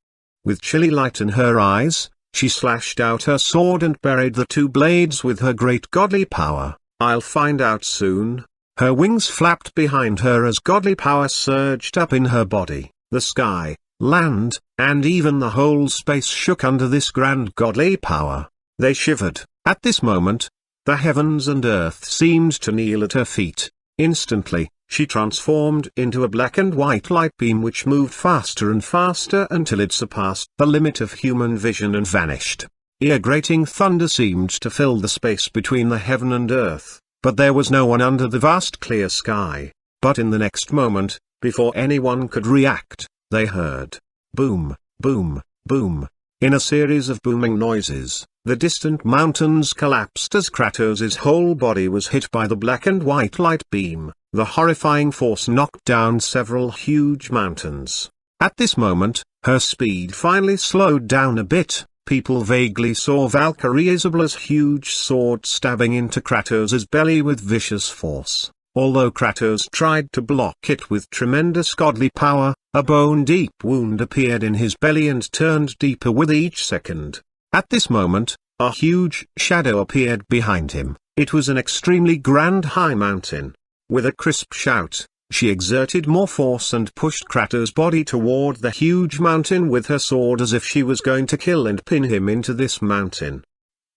A: With chilly light in her eyes, she slashed out her sword and buried the two blades with her great godly power. "I'll find out soon." Her wings flapped behind her as godly power surged up in her body. The sky, land, and even the whole space shook under this grand godly power. They shivered. At this moment, the heavens and earth seemed to kneel at her feet. Instantly, she transformed into a black and white light beam which moved faster and faster until it surpassed the limit of human vision and vanished. Ear-grating thunder seemed to fill the space between the heaven and earth, but there was no one under the vast clear sky. But in the next moment, before anyone could react, they heard boom, boom, boom. In a series of booming noises, the distant mountains collapsed as Kratos' whole body was hit by the black and white light beam. The horrifying force knocked down several huge mountains. At this moment, her speed finally slowed down a bit. People vaguely saw Valkyrie Isabella's huge sword stabbing into Kratos' belly with vicious force. Although Kratos tried to block it with tremendous godly power, a bone-deep wound appeared in his belly and turned deeper with each second. At this moment, a huge shadow appeared behind him. It was an extremely grand high mountain. With a crisp shout, she exerted more force and pushed Kratos' body toward the huge mountain with her sword, as if she was going to kill and pin him into this mountain.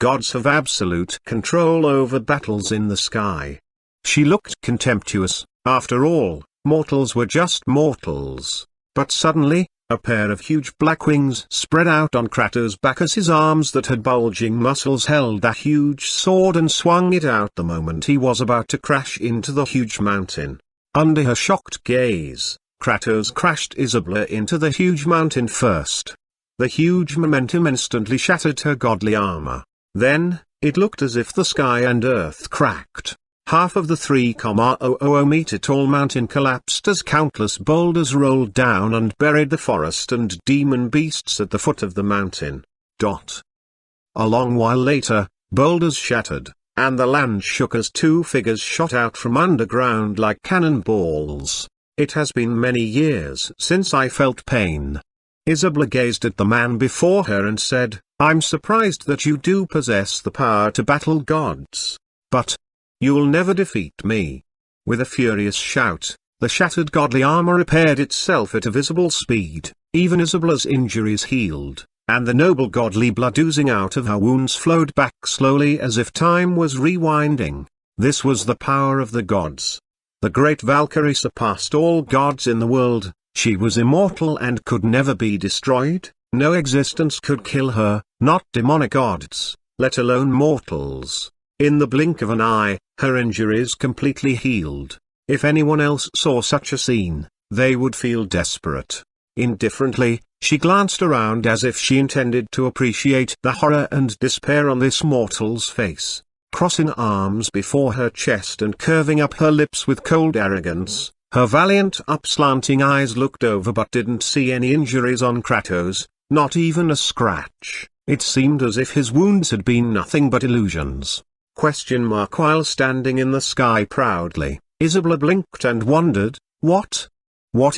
A: Gods have absolute control over battles in the sky. She looked contemptuous. After all, mortals were just mortals. But suddenly, a pair of huge black wings spread out on Kratos' back as his arms that had bulging muscles held a huge sword and swung it out the moment he was about to crash into the huge mountain. Under her shocked gaze, Kratos crashed Isabella into the huge mountain first. The huge momentum instantly shattered her godly armor. Then, it looked as if the sky and earth cracked. Half of the 3,000 meter-tall mountain collapsed as countless boulders rolled down and buried the forest and demon beasts at the foot of the mountain. A long while later, boulders shattered, and the land shook as two figures shot out from underground like cannonballs. It has been many years since I felt pain. Isabella gazed at the man before her and said, "I'm surprised that you do possess the power to battle gods. But you'll never defeat me." With a furious shout, the shattered godly armor repaired itself at a visible speed, even Isabella's injuries healed, and the noble godly blood oozing out of her wounds flowed back slowly as if time was rewinding. This was the power of the gods. The great Valkyrie surpassed all gods in the world. She was immortal and could never be destroyed. No existence could kill her, not demonic gods, let alone mortals. In the blink of an eye, her injuries completely healed. If anyone else saw such a scene, they would feel desperate. Indifferently, she glanced around as if she intended to appreciate the horror and despair on this mortal's face. Crossing arms before her chest and curving up her lips with cold arrogance, her valiant upslanting eyes looked over but didn't see any injuries on Kratos, not even a scratch. It seemed as if his wounds had been nothing but illusions. While standing in the sky proudly, Isabella blinked and wondered, What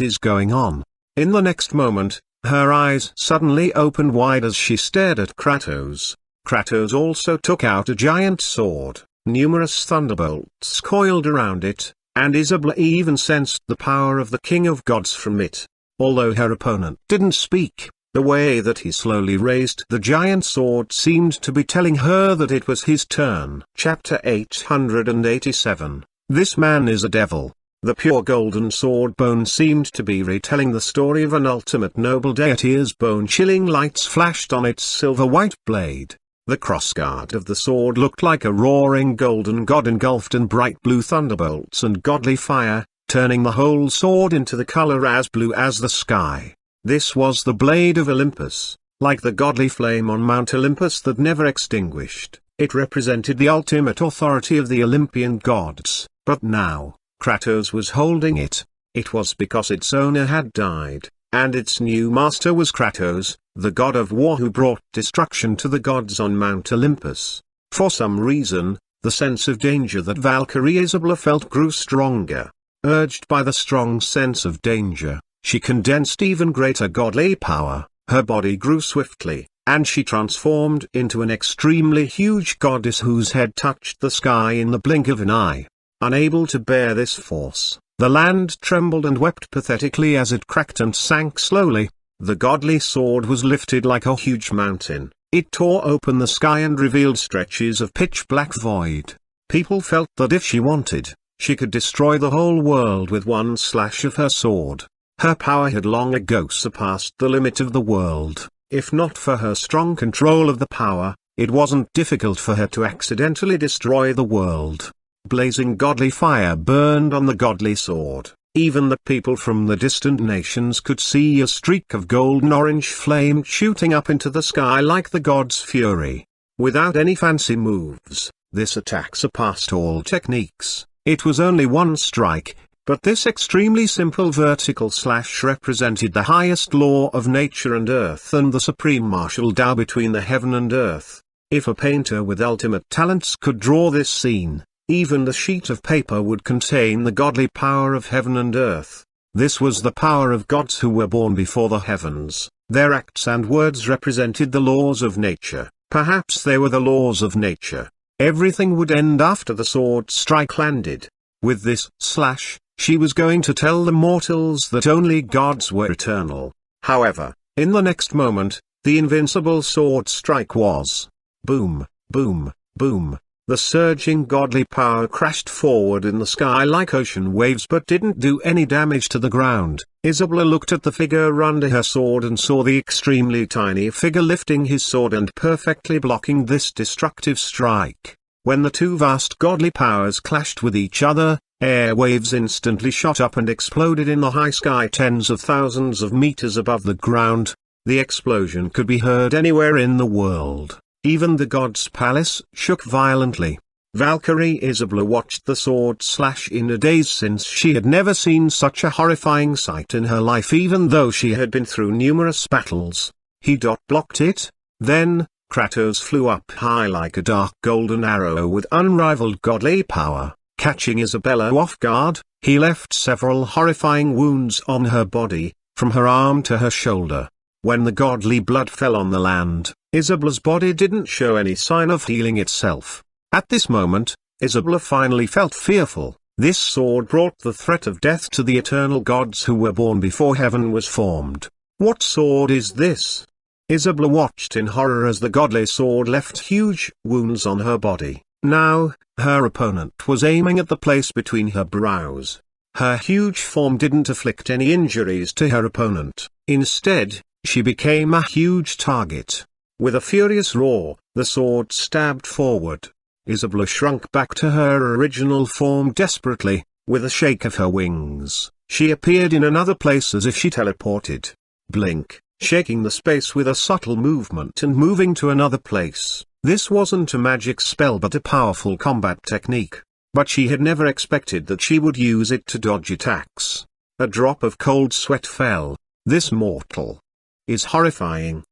A: is going on? In the next moment, her eyes suddenly opened wide as she stared at Kratos. Kratos also took out a giant sword, numerous thunderbolts coiled around it, and Isabella even sensed the power of the King of Gods from it. Although her opponent didn't speak, the way that he slowly raised the giant sword seemed to be telling her that it was his turn. Chapter 887. This man is a devil. The pure golden sword bone seemed to be retelling the story of an ultimate noble deity as bone-chilling lights flashed on its silver-white blade. The crossguard of the sword looked like a roaring golden god engulfed in bright blue thunderbolts and godly fire, turning the whole sword into the color as blue as the sky. This was the blade of Olympus, like the godly flame on Mount Olympus that never extinguished. It represented the ultimate authority of the Olympian gods, but now, Kratos was holding it. It was because its owner had died, and its new master was Kratos, the god of war who brought destruction to the gods on Mount Olympus. For some reason, the sense of danger that Valkyrie Isabella felt grew stronger. Urged by the strong sense of danger, she condensed even greater godly power. Her body grew swiftly, and she transformed into an extremely huge goddess whose head touched the sky in the blink of an eye. Unable to bear this force, the land trembled and wept pathetically as it cracked and sank slowly. The godly sword was lifted like a huge mountain. It tore open the sky and revealed stretches of pitch-black void. People felt that if she wanted, she could destroy the whole world with one slash of her sword. Her power had long ago surpassed the limit of the world. If not for her strong control of the power, it wasn't difficult for her to accidentally destroy the world. Blazing godly fire burned on the godly sword. Even the people from the distant nations could see a streak of golden-orange flame shooting up into the sky like the god's fury. Without any fancy moves, this attack surpassed all techniques. It was only one strike, but this extremely simple vertical slash represented the highest law of nature and earth and the supreme martial Tao between the heaven and earth. If a painter with ultimate talents could draw this scene, even the sheet of paper would contain the godly power of heaven and earth. This was the power of gods who were born before the heavens. Their acts and words represented the laws of nature. Perhaps they were the laws of nature. Everything would end after the sword strike landed. With this slash, she was going to tell the mortals that only gods were eternal. However, in the next moment, the invincible sword strike was boom, boom, boom. The surging godly power crashed forward in the sky like ocean waves but didn't do any damage to the ground. Isabella looked at the figure under her sword and saw the extremely tiny figure lifting his sword and perfectly blocking this destructive strike. When the two vast godly powers clashed with each other, air waves instantly shot up and exploded in the high sky tens of thousands of meters above the ground. The explosion could be heard anywhere in the world. Even the god's palace shook violently. Valkyrie Isabella watched the sword slash in a daze, since she had never seen such a horrifying sight in her life, even though she had been through numerous battles. He blocked it. Then, Kratos flew up high like a dark golden arrow with unrivaled godly power. Catching Isabella off guard, he left several horrifying wounds on her body, from her arm to her shoulder. When the godly blood fell on the land, Isabella's body didn't show any sign of healing itself. At this moment, Isabella finally felt fearful. This sword brought the threat of death to the eternal gods who were born before heaven was formed. What sword is this? Isabella watched in horror as the godly sword left huge wounds on her body. Now, her opponent was aiming at the place between her brows. Her huge form didn't afflict any injuries to her opponent. Instead, she became a huge target. With a furious roar, the sword stabbed forward. Isabella shrunk back to her original form desperately. With a shake of her wings, she appeared in another place as if she teleported. Blink, shaking the space with a subtle movement and moving to another place. This wasn't a magic spell but a powerful combat technique. But she had never expected that she would use it to dodge attacks. A drop of cold sweat fell. This mortal is horrifying.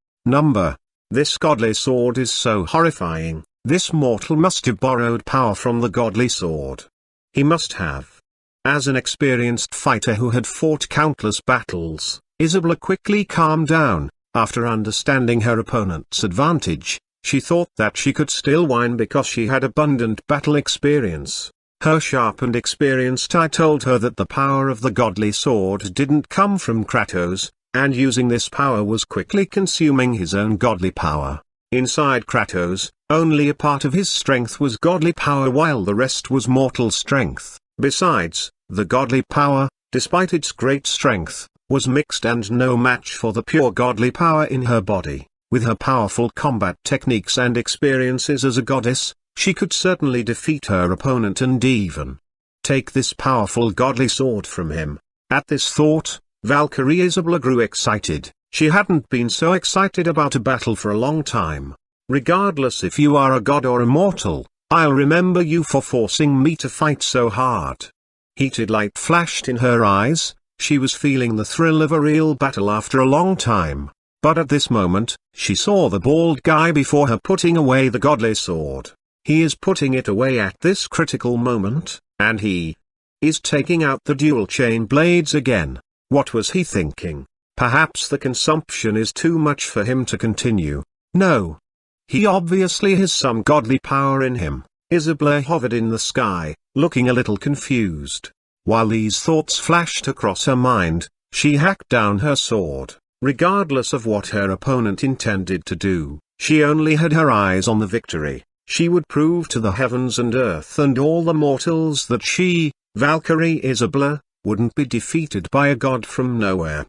A: This godly sword is so horrifying. This mortal must have borrowed power from the godly sword. He must have. As an experienced fighter who had fought countless battles, Isabella quickly calmed down. After understanding her opponent's advantage, she thought that she could still win because she had abundant battle experience. Her sharp and experienced eye told her that the power of the godly sword didn't come from Kratos, and using this power was quickly consuming his own godly power. Inside Kratos, only a part of his strength was godly power while the rest was mortal strength. Besides, the godly power, despite its great strength, was mixed and no match for the pure godly power in her body. With her powerful combat techniques and experiences as a goddess, she could certainly defeat her opponent and even take this powerful godly sword from him. At this thought, Valkyrie Isabella grew excited. She hadn't been so excited about a battle for a long time. Regardless if you are a god or a mortal, I'll remember you for forcing me to fight so hard. Heated light flashed in her eyes. She was feeling the thrill of a real battle after a long time. But at this moment, she saw the bald guy before her putting away the godly sword. He is putting it away at this critical moment, and he is taking out the dual chain blades again. What was he thinking? Perhaps the consumption is too much for him to continue. No. He obviously has some godly power in him. Isabella hovered in the sky, looking a little confused. While these thoughts flashed across her mind, she hacked down her sword. Regardless of what her opponent intended to do, she only had her eyes on the victory. She would prove to the heavens and earth and all the mortals that she, Valkyrie Isabella, wouldn't be defeated by a god from nowhere.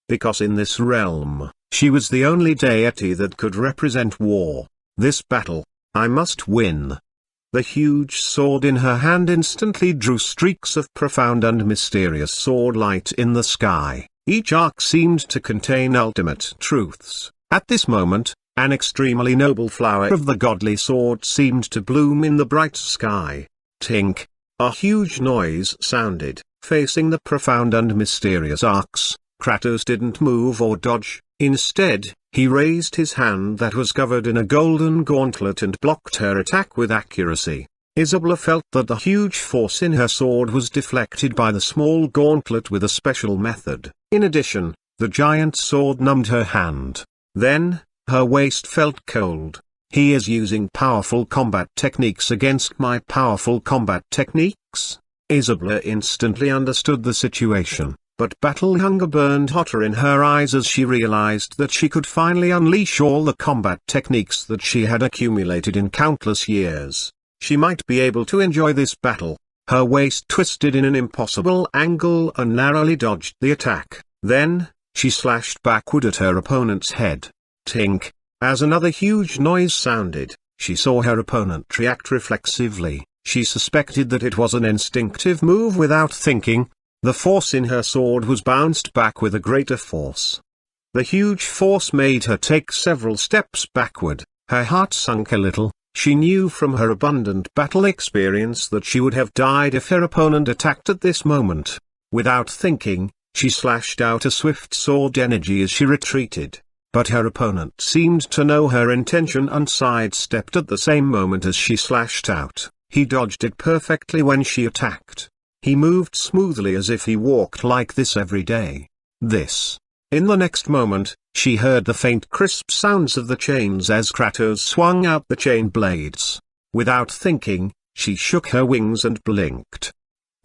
A: Because in this realm, she was the only deity that could represent war. This battle, I must win. The huge sword in her hand instantly drew streaks of profound and mysterious sword light in the sky. Each arc seemed to contain ultimate truths. At this moment, an extremely noble flower of the godly sword seemed to bloom in the bright sky. Tink! A huge noise sounded. Facing the profound and mysterious arcs, Kratos didn't move or dodge. Instead, he raised his hand that was covered in a golden gauntlet and blocked her attack with accuracy. Isabella felt that the huge force in her sword was deflected by the small gauntlet with a special method. In addition, the giant sword numbed her hand. Then, her waist felt cold. He is using powerful combat techniques against my powerful combat techniques? Isabella instantly understood the situation, but battle hunger burned hotter in her eyes as she realized that she could finally unleash all the combat techniques that she had accumulated in countless years. She might be able to enjoy this battle. Her waist twisted in an impossible angle and narrowly dodged the attack. Then, she slashed backward at her opponent's head. Tink! As another huge noise sounded, she saw her opponent react reflexively. She suspected that it was an instinctive move without thinking. The force in her sword was bounced back with a greater force. The huge force made her take several steps backward. Her heart sunk a little. She knew from her abundant battle experience that she would have died if her opponent attacked at this moment. Without thinking, she slashed out a swift sword energy as she retreated. But her opponent seemed to know her intention and sidestepped at the same moment as she slashed out. He dodged it perfectly when she attacked. He moved smoothly as if he walked like this every day. In the next moment, she heard the faint crisp sounds of the chains as Kratos swung out the chain blades. Without thinking, she shook her wings and blinked.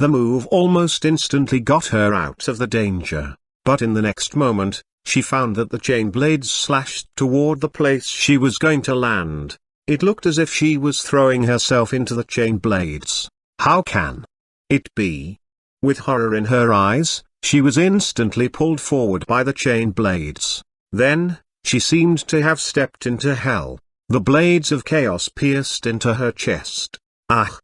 A: The move almost instantly got her out of the danger, but in the next moment, she found that the chain blades slashed toward the place she was going to land. It looked as if she was throwing herself into the chain blades. How can it be? With horror in her eyes, she was instantly pulled forward by the chain blades. Then, she seemed to have stepped into hell. The blades of chaos pierced into her chest. Ah!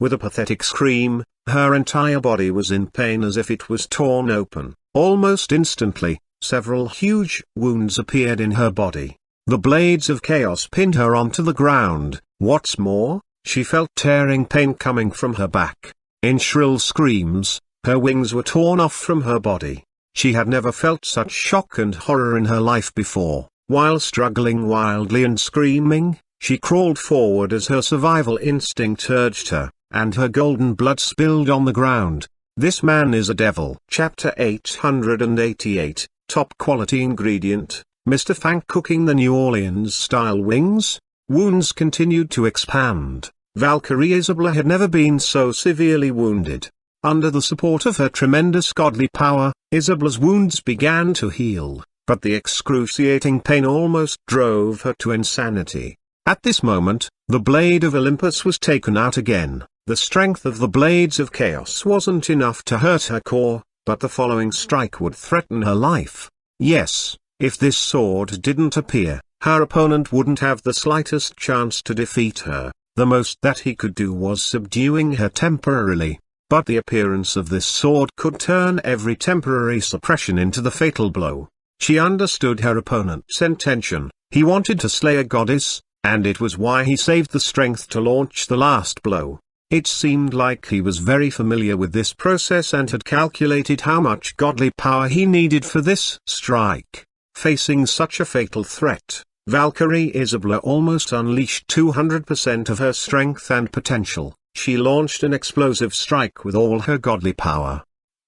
A: With a pathetic scream, her entire body was in pain as if it was torn open. Almost instantly, several huge wounds appeared in her body. The blades of chaos pinned her onto the ground. What's more, she felt tearing pain coming from her back. In shrill screams, her wings were torn off from her body. She had never felt such shock and horror in her life before. While struggling wildly and screaming, she crawled forward as her survival instinct urged her, and her golden blood spilled on the ground. This man is a devil. Chapter 888, Top Quality Ingredient, Mr. Fang cooking the New Orleans-style wings. Wounds continued to expand. Valkyrie Isabella had never been so severely wounded. Under the support of her tremendous godly power, Isabella's wounds began to heal, but the excruciating pain almost drove her to insanity. At this moment, the blade of Olympus was taken out again. The strength of the blades of chaos wasn't enough to hurt her core, but the following strike would threaten her life. Yes, if this sword didn't appear, her opponent wouldn't have the slightest chance to defeat her. The most that he could do was subduing her temporarily. But the appearance of this sword could turn every temporary suppression into the fatal blow. She understood her opponent's intention. He wanted to slay a goddess, and it was why he saved the strength to launch the last blow. It seemed like he was very familiar with this process and had calculated how much godly power he needed for this strike. Facing such a fatal threat, Valkyrie Isabella almost unleashed 200% of her strength and potential. She launched an explosive strike with all her godly power.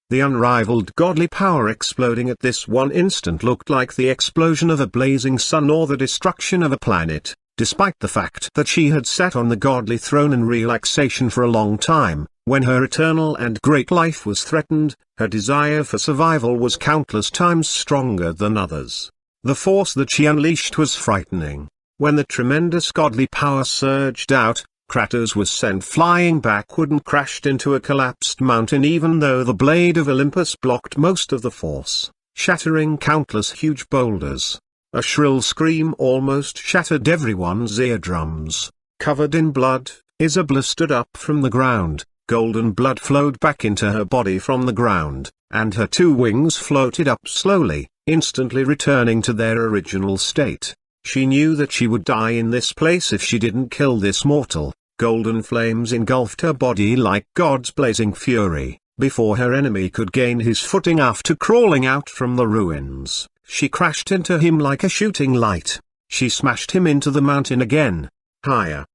A: The unrivaled godly power exploding at this one instant looked like the explosion of a blazing sun or the destruction of a planet. Despite the fact that she had sat on the godly throne in relaxation for a long time, when her eternal and great life was threatened, her desire for survival was countless times stronger than others. The force that she unleashed was frightening. When the tremendous godly power surged out, Kratos was sent flying backward and crashed into a collapsed mountain even though the blade of Olympus blocked most of the force, shattering countless huge boulders. A shrill scream almost shattered everyone's eardrums. Covered in blood, Isabella stood up from the ground. Golden blood flowed back into her body from the ground, and her two wings floated up slowly, instantly returning to their original state. She knew that she would die in this place if she didn't kill this mortal. Golden flames engulfed her body like God's blazing fury. Before her enemy could gain his footing after crawling out from the ruins, she crashed into him like a shooting light. She smashed him into the mountain again. Higher.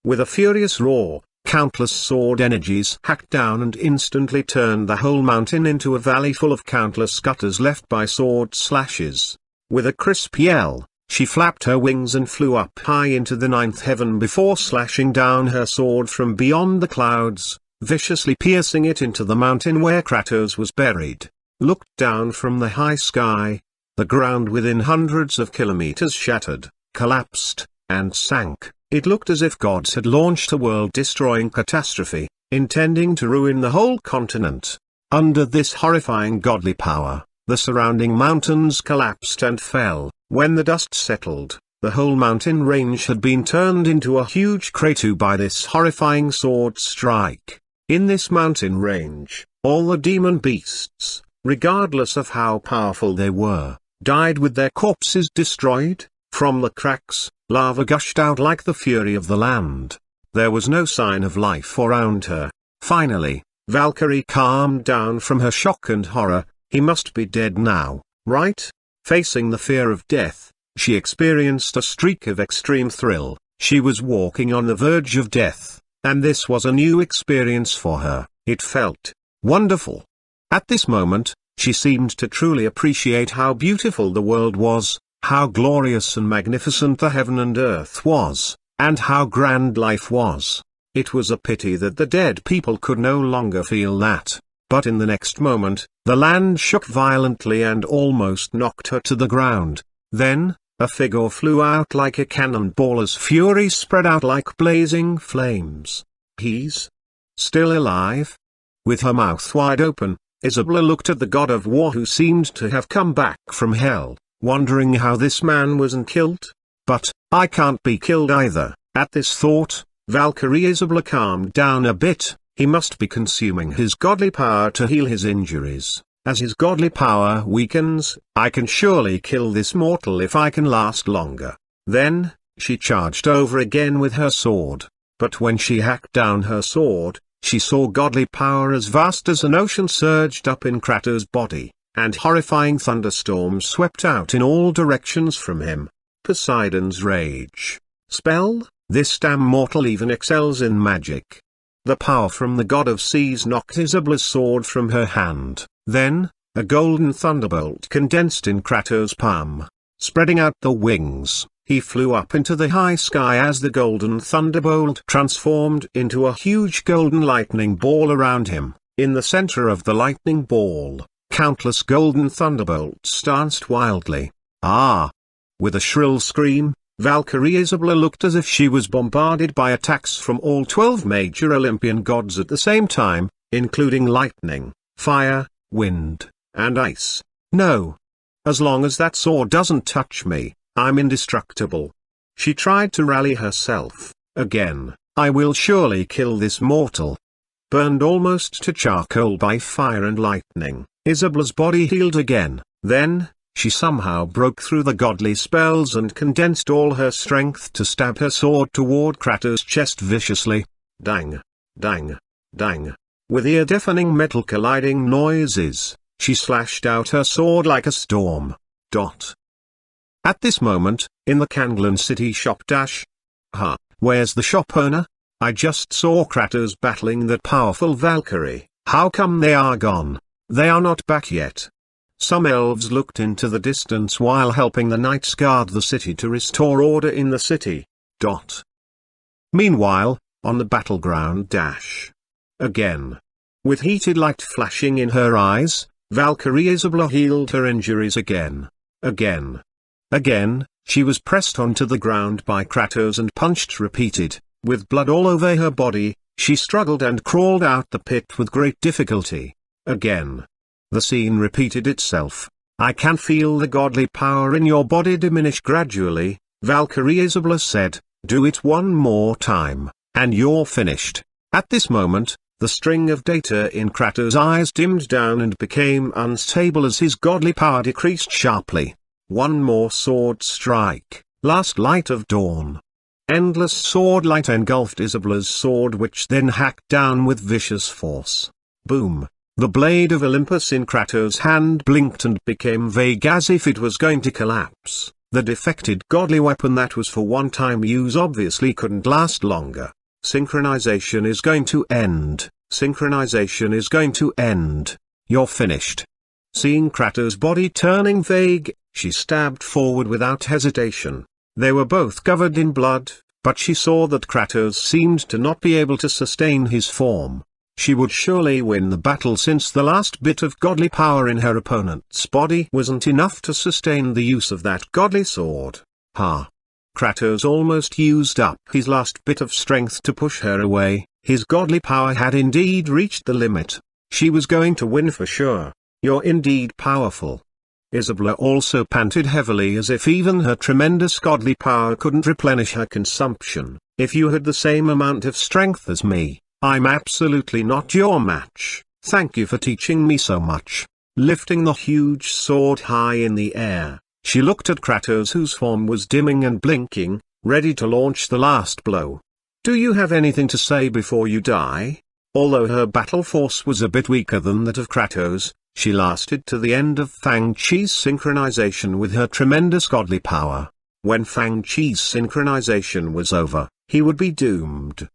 A: With a furious roar, countless sword energies hacked down and instantly turned the whole mountain into a valley full of countless gutters left by sword slashes. With a crisp yell, she flapped her wings and flew up high into the ninth heaven before slashing down her sword from beyond the clouds, viciously piercing it into the mountain where Kratos was buried. Looked down from the high sky. The ground within hundreds of kilometers shattered, collapsed, and sank. It looked as if gods had launched a world-destroying catastrophe, intending to ruin the whole continent. Under this horrifying godly power, the surrounding mountains collapsed and fell. When the dust settled, the whole mountain range had been turned into a huge crater by this horrifying sword strike. In this mountain range, all the demon beasts, regardless of how powerful they were, died with their corpses destroyed. From the cracks, lava gushed out like the fury of the land. There was no sign of life around her. Finally, Valkyrie calmed down from her shock and horror. He must be dead now, right? Facing the fear of death, she experienced a streak of extreme thrill. She was walking on the verge of death, and this was a new experience for her. It felt wonderful. At this moment, she seemed to truly appreciate how beautiful the world was, how glorious and magnificent the heaven and earth was, and how grand life was. It was a pity that the dead people could no longer feel that. But in the next moment, the land shook violently and almost knocked her to the ground. Then, a figure flew out like a cannonball as fury spread out like blazing flames. He's still alive? With her mouth wide open, Isabella looked at the god of war who seemed to have come back from hell, wondering how this man wasn't killed. But, I can't be killed either. At this thought, Valkyrie Isabella calmed down a bit. He must be consuming his godly power to heal his injuries. As his godly power weakens, I can surely kill this mortal if I can last longer. Then, she charged over again with her sword. But when she hacked down her sword, she saw godly power as vast as an ocean surged up in Kratos' body, and horrifying thunderstorms swept out in all directions from him. Poseidon's rage. Spell, this damn mortal even excels in magic. The power from the god of seas knocked Isabella's sword from her hand. Then, a golden thunderbolt condensed in Kratos' palm. Spreading out the wings, he flew up into the high sky as the golden thunderbolt transformed into a huge golden lightning ball around him. In the center of the lightning ball, countless golden thunderbolts danced wildly. Ah! With a shrill scream, Valkyrie Isabella looked as if she was bombarded by attacks from all 12 major Olympian gods at the same time, including lightning, fire, wind, and ice. No. As long as that sword doesn't touch me, I'm indestructible. She tried to rally herself. Again, I will surely kill this mortal. Burned almost to charcoal by fire and lightning, Isabella's body healed again. Then, she somehow broke through the godly spells and condensed all her strength to stab her sword toward Kratos' chest viciously. Dang. Dang. Dang. With ear-deafening metal colliding noises, she slashed out her sword like a storm. At this moment, in the Kanglan city shop where's the shop owner? I just saw Kratos battling that powerful Valkyrie. How come they are gone? They are not back yet. Some elves looked into the distance while helping the knights guard the city to restore order in the city. Meanwhile, on the battleground again. With heated light flashing in her eyes, Valkyrie Isabella healed her injuries again. Again, she was pressed onto the ground by Kratos and punched repeated. With blood all over her body, she struggled and crawled out the pit with great difficulty. Again. The scene repeated itself. I can feel the godly power in your body diminish gradually, Valkyrie Isabella said. Do it one more time, and you're finished. At this moment, the string of data in Kratos' eyes dimmed down and became unstable as his godly power decreased sharply. One more sword strike, last light of dawn. Endless sword light engulfed Isabella's sword, which then hacked down with vicious force. Boom. The blade of Olympus in Kratos' hand blinked and became vague as if it was going to collapse. The defected godly weapon that was for one-time use obviously couldn't last longer. Synchronization is going to end. Synchronization is going to end. You're finished. Seeing Kratos' body turning vague, she stabbed forward without hesitation. They were both covered in blood, but she saw that Kratos seemed to not be able to sustain his form. She would surely win the battle since the last bit of godly power in her opponent's body wasn't enough to sustain the use of that godly sword. Kratos almost used up his last bit of strength to push her away. His godly power had indeed reached the limit. She was going to win for sure. You're indeed powerful. Isabella also panted heavily as if even her tremendous godly power couldn't replenish her consumption. If you had the same amount of strength as me, I'm absolutely not your match. Thank you for teaching me so much. Lifting the huge sword high in the air, She looked at Kratos, whose form was dimming and blinking, ready to launch the last blow. "Do you have anything to say before you die?" Although her battle force was a bit weaker than that of Kratos, she lasted to the end of Fang Chi's synchronization with her tremendous godly power. When Fang Chi's synchronization was over, he would be doomed.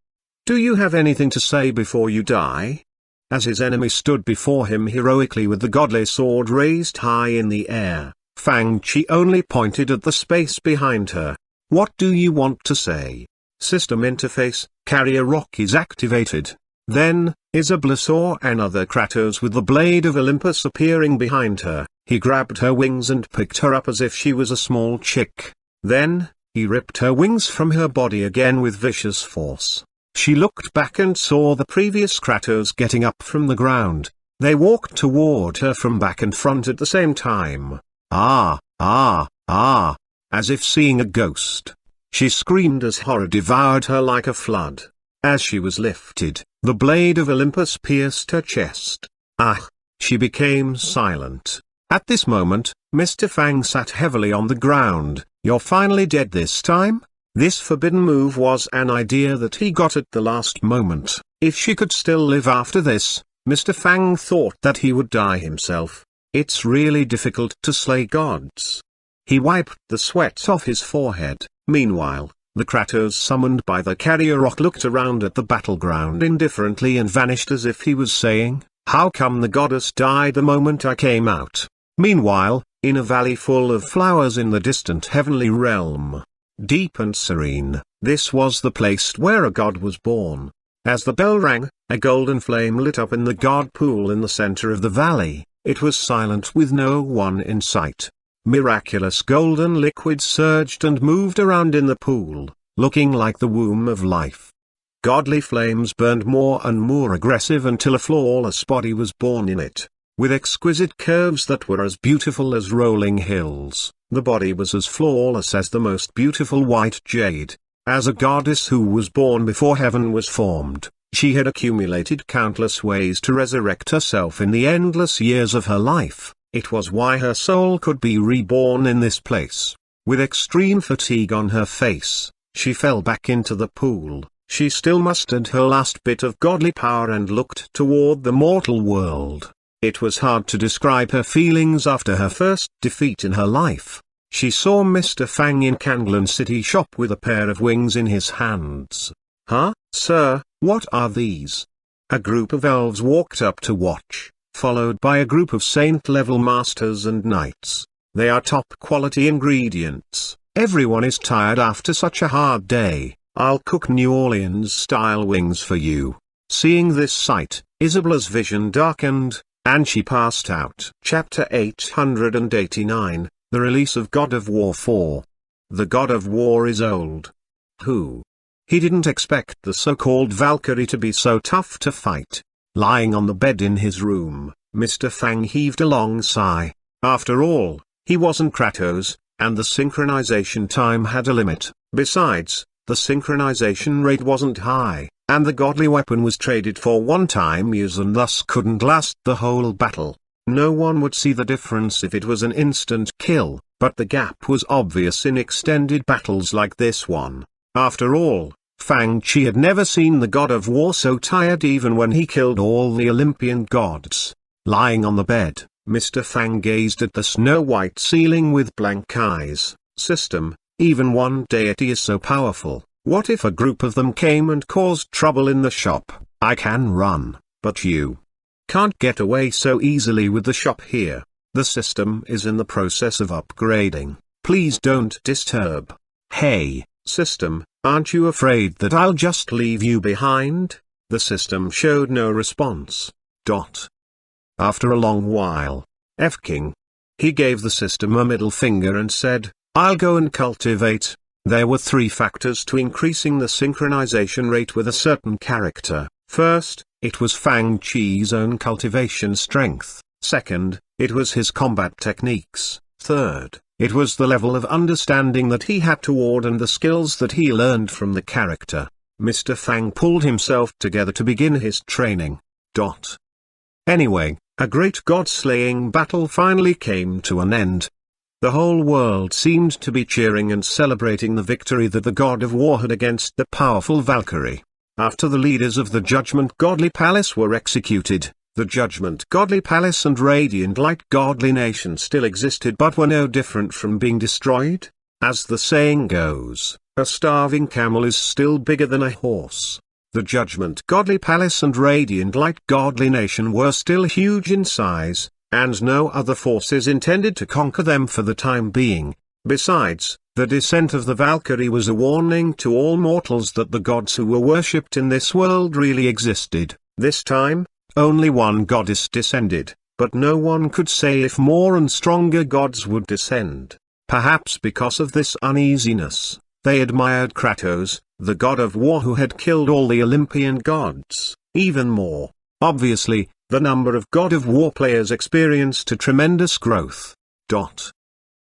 A: "Do you have anything to say before you die?" As his enemy stood before him heroically with the godly sword raised high in the air, Fang Chi only pointed at the space behind her. "What do you want to say?" System interface, carrier rock is activated. Then, Isabella saw another Kratos with the blade of Olympus appearing behind her. He grabbed her wings and picked her up as if she was a small chick. Then, he ripped her wings from her body again with vicious force. She looked back and saw the previous Kratos getting up from the ground. They walked toward her from back and front at the same time. Ah, ah, ah, as if seeing a ghost. She screamed as horror devoured her like a flood. As she was lifted, the blade of Olympus pierced her chest. Ah! She became silent. At this moment, Mr. Fang sat heavily on the ground. "You're finally dead this time?" This forbidden move was an idea that he got at the last moment. If she could still live after this, Mr. Fang thought that he would die himself. It's really difficult to slay gods. He wiped the sweat off his forehead. Meanwhile, the Kratos summoned by the carrier rock looked around at the battleground indifferently and vanished as if he was saying, "How come the goddess died the moment I came out?" Meanwhile, in a valley full of flowers in the distant heavenly realm, deep and serene, this was the place where a god was born. As the bell rang, a golden flame lit up in the god pool in the center of the valley. It was silent with no one in sight. Miraculous golden liquid surged and moved around in the pool, looking like the womb of life. Godly flames burned more and more aggressive until a flawless body was born in it. With exquisite curves that were as beautiful as rolling hills, the body was as flawless as the most beautiful white jade. As a goddess who was born before heaven was formed, she had accumulated countless ways to resurrect herself in the endless years of her life. It was why her soul could be reborn in this place. With extreme fatigue on her face, she fell back into the pool. She still mustered her last bit of godly power and looked toward the mortal world. It was hard to describe her feelings after her first defeat in her life. She saw Mr. Fang in Kanglan City shop with a pair of wings in his hands. "Huh, sir, what are these?" A group of elves walked up to watch, followed by a group of saint-level masters and knights. They are top-quality ingredients. Everyone is tired after such a hard day. I'll cook New Orleans-style wings for you. Seeing this sight, Isabella's vision darkened, and she passed out. Chapter 889, The Release of God of War 4. The God of War is old. Who? He didn't expect the so-called Valkyrie to be so tough to fight. Lying on the bed in his room, Mr. Fang heaved a long sigh. After all, he wasn't Kratos, and the synchronization time had a limit. Besides, the synchronization rate wasn't high, and the godly weapon was traded for one-time use and thus couldn't last the whole battle. No one would see the difference if it was an instant kill, but the gap was obvious in extended battles like this one. After all, Fang Chi had never seen the god of war so tired even when he killed all the Olympian gods. Lying on the bed, Mr. Fang gazed at the snow-white ceiling with blank eyes. System, even one deity is so powerful. What if a group of them came and caused trouble in the shop? I can run, but you can't get away so easily with the shop here. The system is in the process of upgrading. Please don't disturb. Hey, system, aren't you afraid that I'll just leave you behind? The system showed no response. After a long while, F-King. He gave the system a middle finger and said, I'll go and cultivate. There were 3 factors to increasing the synchronization rate with a certain character. First, it was Fang Chi's own cultivation strength. Second, it was his combat techniques. Third, it was the level of understanding that he had toward and the skills that he learned from the character. Mr. Fang pulled himself together to begin his training. Anyway, a great god-slaying battle finally came to an end. The whole world seemed to be cheering and celebrating the victory that the god of war had against the powerful Valkyrie. After the leaders of the Judgment Godly Palace were executed, the Judgment Godly Palace and Radiant Light Godly Nation still existed but were no different from being destroyed. As the saying goes, a starving camel is still bigger than a horse. The Judgment Godly Palace and Radiant Light Godly Nation were still huge in size, and no other forces intended to conquer them for the time being. Besides, the descent of the Valkyrie was a warning to all mortals that the gods who were worshipped in this world really existed. This time, only one goddess descended, but no one could say if more and stronger gods would descend. Perhaps because of this uneasiness, they admired Kratos, the god of war who had killed all the Olympian gods, even more. Obviously, the number of God of War players experienced a tremendous growth.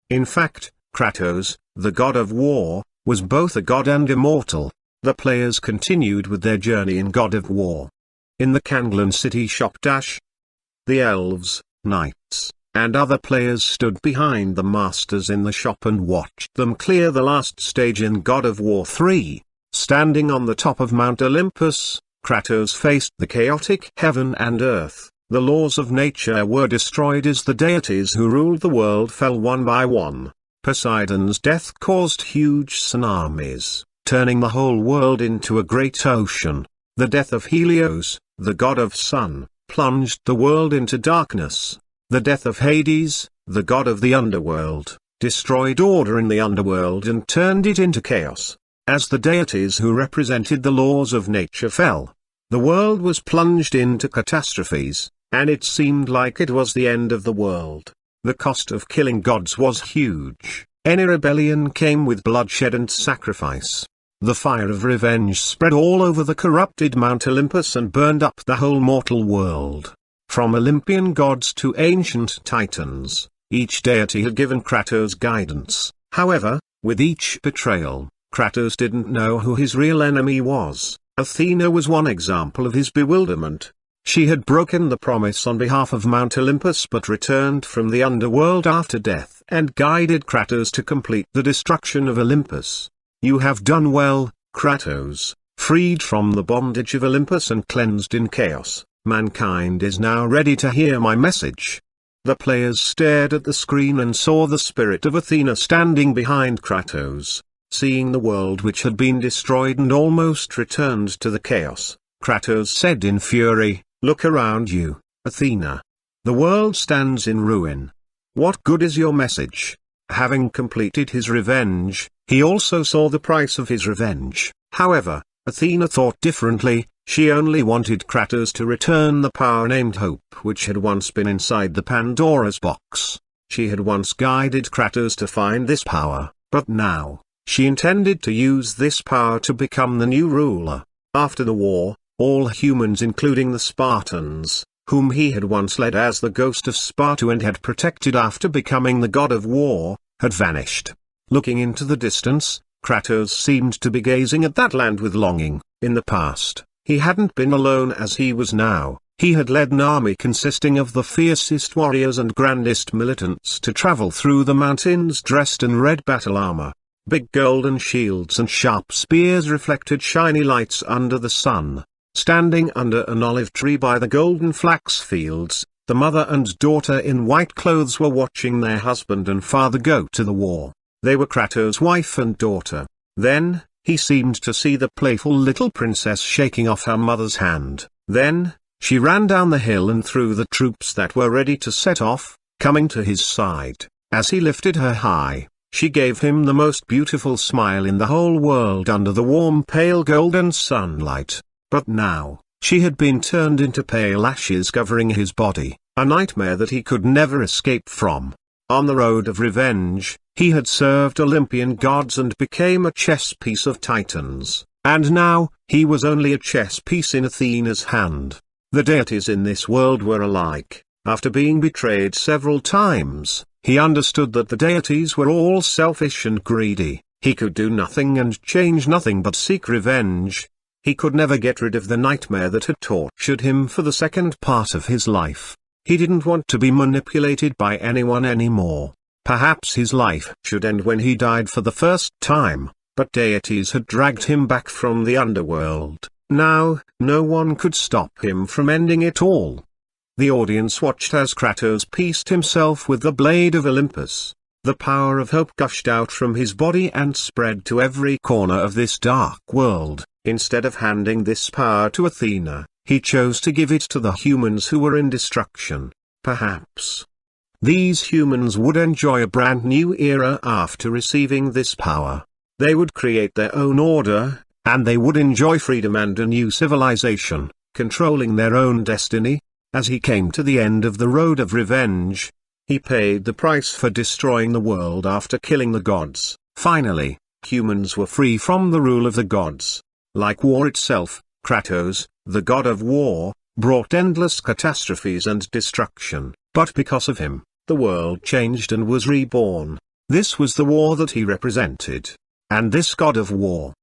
A: In fact, Kratos, the god of war, was both a god and immortal. The players continued with their journey in God of War. In the Kanglan city shop the elves, knights, and other players stood behind the masters in the shop and watched them clear the last stage in God of War 3. Standing on the top of Mount Olympus, Kratos faced the chaotic heaven and earth. The laws of nature were destroyed as the deities who ruled the world fell one by one. Poseidon's death caused huge tsunamis, turning the whole world into a great ocean. The death of Helios, the god of sun, plunged the world into darkness. The death of Hades, the god of the underworld, destroyed order in the underworld and turned it into chaos. As the deities who represented the laws of nature fell, the world was plunged into catastrophes, and it seemed like it was the end of the world. The cost of killing gods was huge. Any rebellion came with bloodshed and sacrifice. The fire of revenge spread all over the corrupted Mount Olympus and burned up the whole mortal world. From Olympian gods to ancient titans, each deity had given Kratos guidance. However, with each betrayal, Kratos didn't know who his real enemy was. Athena was one example of his bewilderment. She had broken the promise on behalf of Mount Olympus but returned from the underworld after death and guided Kratos to complete the destruction of Olympus. You have done well, Kratos. Freed from the bondage of Olympus and cleansed in chaos, mankind is now ready to hear my message. The players stared at the screen and saw the spirit of Athena standing behind Kratos. Seeing the world which had been destroyed and almost returned to the chaos, Kratos said in fury, "Look around you, Athena. The world stands in ruin. What good is your message?" Having completed his revenge, he also saw the price of his revenge. However, Athena thought differently. She only wanted Kratos to return the power named Hope which had once been inside the Pandora's box. She had once guided Kratos to find this power, but now, she intended to use this power to become the new ruler. After the war, all humans including the Spartans, whom he had once led as the ghost of Sparta and had protected after becoming the god of war, had vanished. Looking into the distance, Kratos seemed to be gazing at that land with longing. In the past, he hadn't been alone as he was now. He had led an army consisting of the fiercest warriors and grandest militants to travel through the mountains dressed in red battle armor. Big golden shields and sharp spears reflected shiny lights under the sun. Standing under an olive tree by the golden flax fields, the mother and daughter in white clothes were watching their husband and father go to the war. They were Kratos' wife and daughter. Then, he seemed to see the playful little princess shaking off her mother's hand. Then, she ran down the hill and through the troops that were ready to set off, coming to his side. As he lifted her high, she gave him the most beautiful smile in the whole world under the warm pale golden sunlight. But now, she had been turned into pale ashes covering his body, a nightmare that he could never escape from. On the road of revenge, he had served Olympian gods and became a chess piece of titans, and now, he was only a chess piece in Athena's hand. The deities in this world were alike. After being betrayed several times, he understood that the deities were all selfish and greedy. He could do nothing and change nothing but seek revenge. He could never get rid of the nightmare that had tortured him for the second part of his life. He didn't want to be manipulated by anyone anymore. Perhaps his life should end when he died for the first time, but deities had dragged him back from the underworld. Now, no one could stop him from ending it all. The audience watched as Kratos pieced himself with the blade of Olympus. The power of hope gushed out from his body and spread to every corner of this dark world. Instead of handing this power to Athena, he chose to give it to the humans who were in destruction. Perhaps these humans would enjoy a brand new era after receiving this power. They would create their own order, and they would enjoy freedom and a new civilization, controlling their own destiny. As he came to the end of the road of revenge, he paid the price for destroying the world after killing the gods. Finally, humans were free from the rule of the gods. Like war itself, Kratos, the god of war, brought endless catastrophes and destruction, but because of him, the world changed and was reborn. This was the war that he represented. And this god of war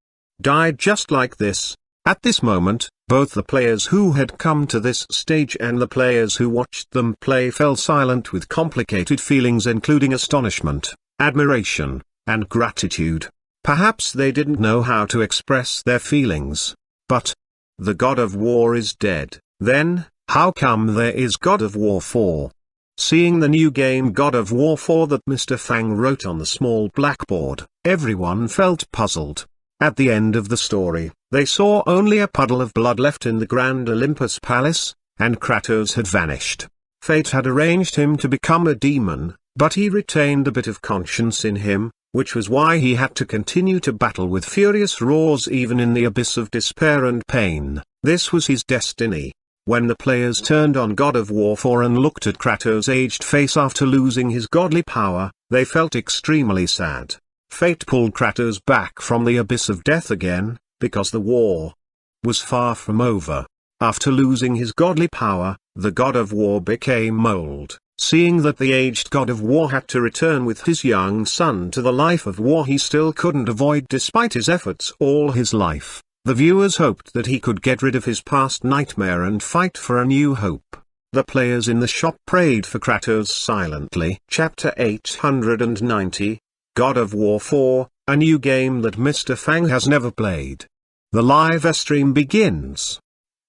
A: died just like this. At this moment, both the players who had come to this stage and the players who watched them play fell silent with complicated feelings including astonishment, admiration, and gratitude. Perhaps they didn't know how to express their feelings. But the god of war is dead. Then, how come there is God of War 4? Seeing the new game God of War 4 that Mr. Fang wrote on the small blackboard, everyone felt puzzled. At the end of the story, they saw only a puddle of blood left in the Grand Olympus Palace, and Kratos had vanished. Fate had arranged him to become a demon, but he retained a bit of conscience in him, which was why he had to continue to battle with furious roars even in the abyss of despair and pain. This was his destiny. When the players turned on God of War 4 and looked at Kratos' aged face after losing his godly power, they felt extremely sad. Fate pulled Kratos back from the abyss of death again, because the war was far from over. After losing his godly power, the God of War became mold. Seeing that the aged God of War had to return with his young son to the life of war he still couldn't avoid despite his efforts all his life, the viewers hoped that he could get rid of his past nightmare and fight for a new hope. The players in the shop prayed for Kratos silently. Chapter 890, God of War 4, a new game that Mr. Fang has never played. The live stream begins.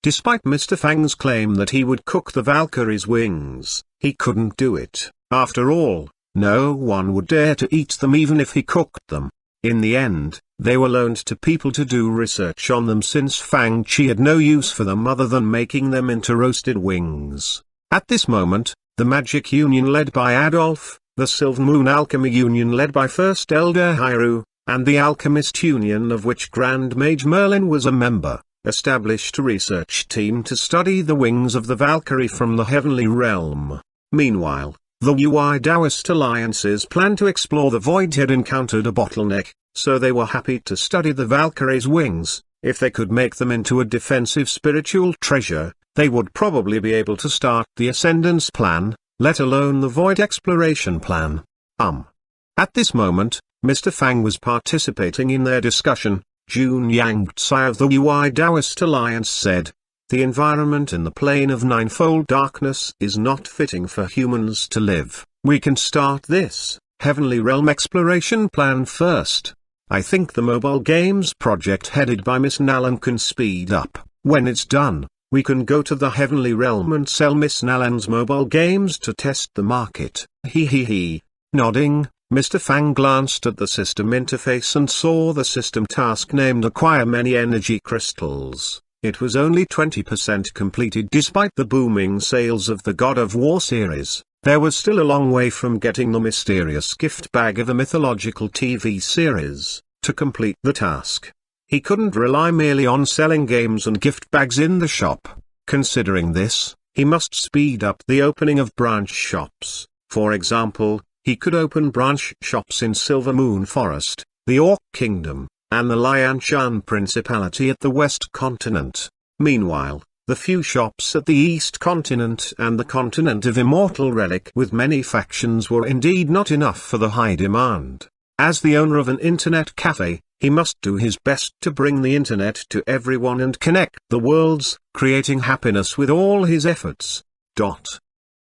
A: Despite Mr. Fang's claim that he would cook the Valkyrie's wings, he couldn't do it. After all, no one would dare to eat them even if he cooked them. In the end, they were loaned to people to do research on them since Fang Chi had no use for them other than making them into roasted wings. At this moment, the Magic Union led by Adolf, the Silver Moon Alchemy Union led by First Elder Hyrule, and the Alchemist Union of which Grand Mage Merlin was a member, established a research team to study the wings of the Valkyrie from the heavenly realm. Meanwhile, the UI Taoist alliance's plan to explore the void had encountered a bottleneck, so they were happy to study the Valkyrie's wings. If they could make them into a defensive spiritual treasure, they would probably be able to start the Ascendance plan, let alone the void exploration plan. At this moment, Mr. Fang was participating in their discussion. Jun Yang Tsai of the UI Taoist Alliance said, "The environment in the plane of ninefold darkness is not fitting for humans to live. We can start this Heavenly Realm exploration plan first. I think the mobile games project headed by Miss Nallen can speed up. When it's done, we can go to the Heavenly Realm and sell Miss Nallen's mobile games to test the market." Nodding, Mr. Fang glanced at the system interface and saw the system task named Acquire Many Energy Crystals. It was only 20% completed despite the booming sales of the God of War series. There was still a long way from getting the mysterious gift bag of a mythological TV series. To complete the task, he couldn't rely merely on selling games and gift bags in the shop. Considering this, he must speed up the opening of branch shops. For example, he could open branch shops in Silver Moon Forest, the Orc Kingdom, and the Lianshan Principality at the West Continent. Meanwhile, the few shops at the East Continent and the Continent of Immortal Relic with many factions were indeed not enough for the high demand. As the owner of an internet cafe, he must do his best to bring the internet to everyone and connect the worlds, creating happiness with all his efforts.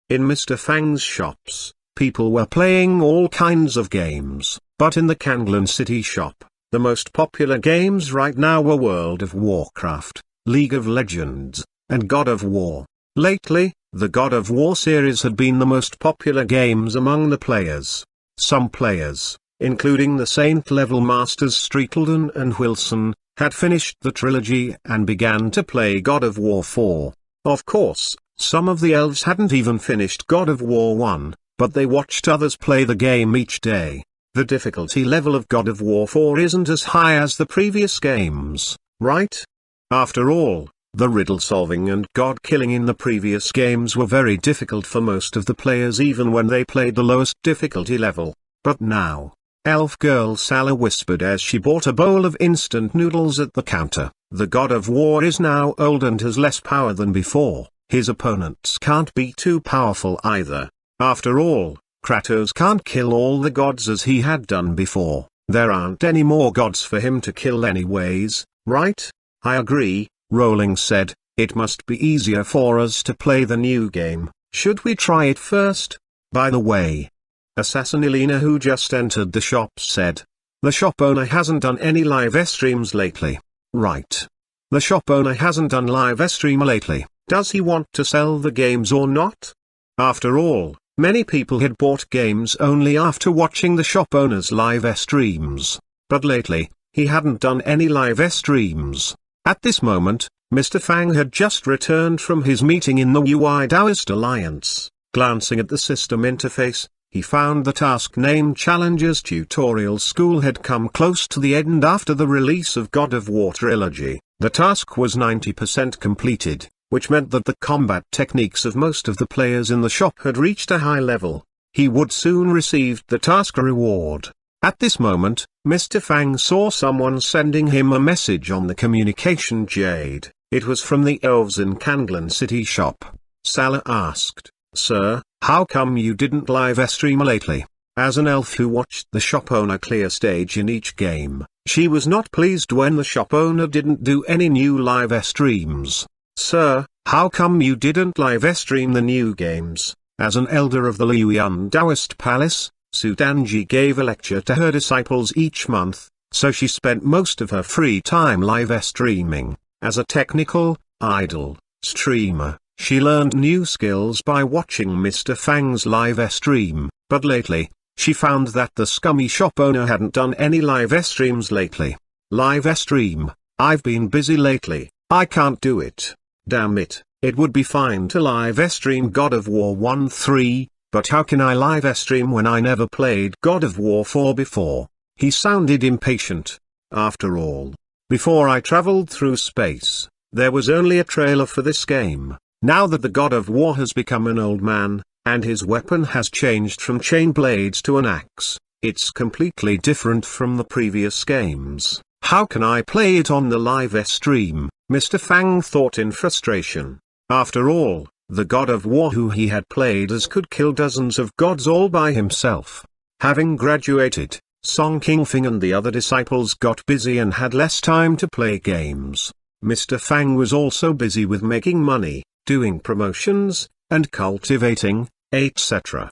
A: In Mr. Fang's shops, People were playing all kinds of games, but in the Kanglan City shop, the most popular games right now were World of Warcraft, League of Legends, and God of War. Lately, the God of War series had been the most popular games among the players. Some players, including the Saint-level masters Streetleton and Wilson, had finished the trilogy and began to play God of War 4. Of course, some of the elves hadn't even finished God of War 1, but they watched others play the game each day. The difficulty level of God of War 4 isn't as high as the previous games, right? After all, the riddle solving and god killing in the previous games were very difficult for most of the players even when they played the lowest difficulty level. But now, elf girl Sala whispered as she bought a bowl of instant noodles at the counter, the God of War is now old and has less power than before. His opponents can't be too powerful either. After all, Kratos can't kill all the gods as he had done before. There aren't any more gods for him to kill anyways, right? I agree, Rowling said. It must be easier for us to play the new game. Should we try it first? By the way, Assassin Elena, who just entered the shop, said. The shop owner hasn't done any live streams lately. Right. The shop owner hasn't done live stream lately. Does he want to sell the games or not? After all, many people had bought games only after watching the shop owner's live streams. But lately, he hadn't done any live streams. At this moment, Mr. Fang had just returned from his meeting in the UI Taoist Alliance. Glancing at the system interface, he found the task named Challengers Tutorial School had come close to the end after the release of God of War Trilogy. The task was 90% completed, which meant that the combat techniques of most of the players in the shop had reached a high level. He would soon receive the task reward. At this moment, Mr. Fang saw someone sending him a message on the communication jade. It was from the elves in Kanglan City shop. Sala asked, "Sir, how come you didn't live stream lately?" As an elf who watched the shop owner clear stage in each game, she was not pleased when the shop owner didn't do any new live streams. "Sir, how come you didn't live stream the new games?" As an elder of the Liuyan Taoist Palace, Sudanji gave a lecture to her disciples each month, so she spent most of her free time live streaming. As a technical, idle streamer, she learned new skills by watching Mr. Fang's live stream, but lately, she found that the scummy shop owner hadn't done any live streams lately. Live stream, I've been busy lately, I can't do it. Damn it, it would be fine to live stream God of War 1-3, but how can I live stream when I never played God of War 4 before? He sounded impatient. After all, before I traveled through space, there was only a trailer for this game. Now that the God of War has become an old man, and his weapon has changed from chain blades to an axe, it's completely different from the previous games. How can I play it on the live stream? Mr. Fang thought in frustration. After all, the God of War who he had played as could kill dozens of gods all by himself. Having graduated, Song Qingfeng and the other disciples got busy and had less time to play games. Mr. Fang was also busy with making money, doing promotions, and cultivating, etc.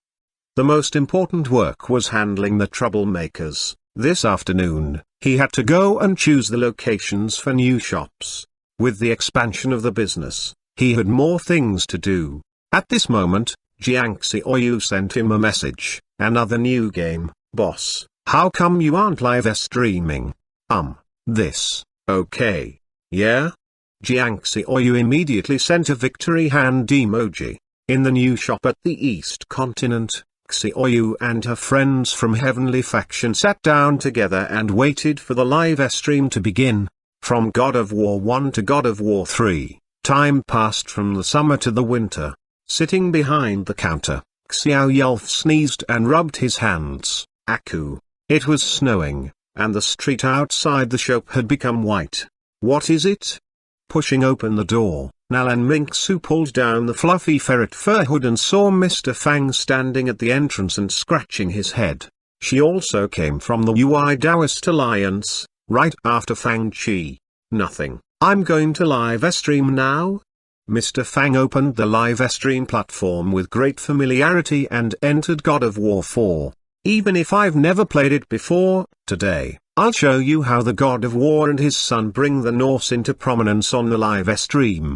A: The most important work was handling the troublemakers. This afternoon, he had to go and choose the locations for new shops. With the expansion of the business, he had more things to do. At this moment, Jiangxi Oyu sent him a message. Another new game, boss. How come you aren't live streaming? This, okay. Yeah? Jiangxi Oyu immediately sent a victory hand emoji. In the new shop at the East Continent, Xiaoyu and her friends from Heavenly Faction sat down together and waited for the live stream to begin. From God of War 1 to God of War 3, time passed from the summer to the winter. Sitting behind the counter, Xiao Yulf sneezed and rubbed his hands. Aku. It was snowing, and the street outside the shop had become white. What is it? Pushing open the door, Nalan Minksu pulled down the fluffy ferret fur hood and saw Mr. Fang standing at the entrance and scratching his head. She also came from the UI Taoist Alliance, right after Fang Chi. Nothing. I'm going to live stream now? Mr. Fang opened the live stream platform with great familiarity and entered God of War 4. Even if I've never played it before, today, I'll show you how the God of War and his son bring the Norse into prominence on the live stream.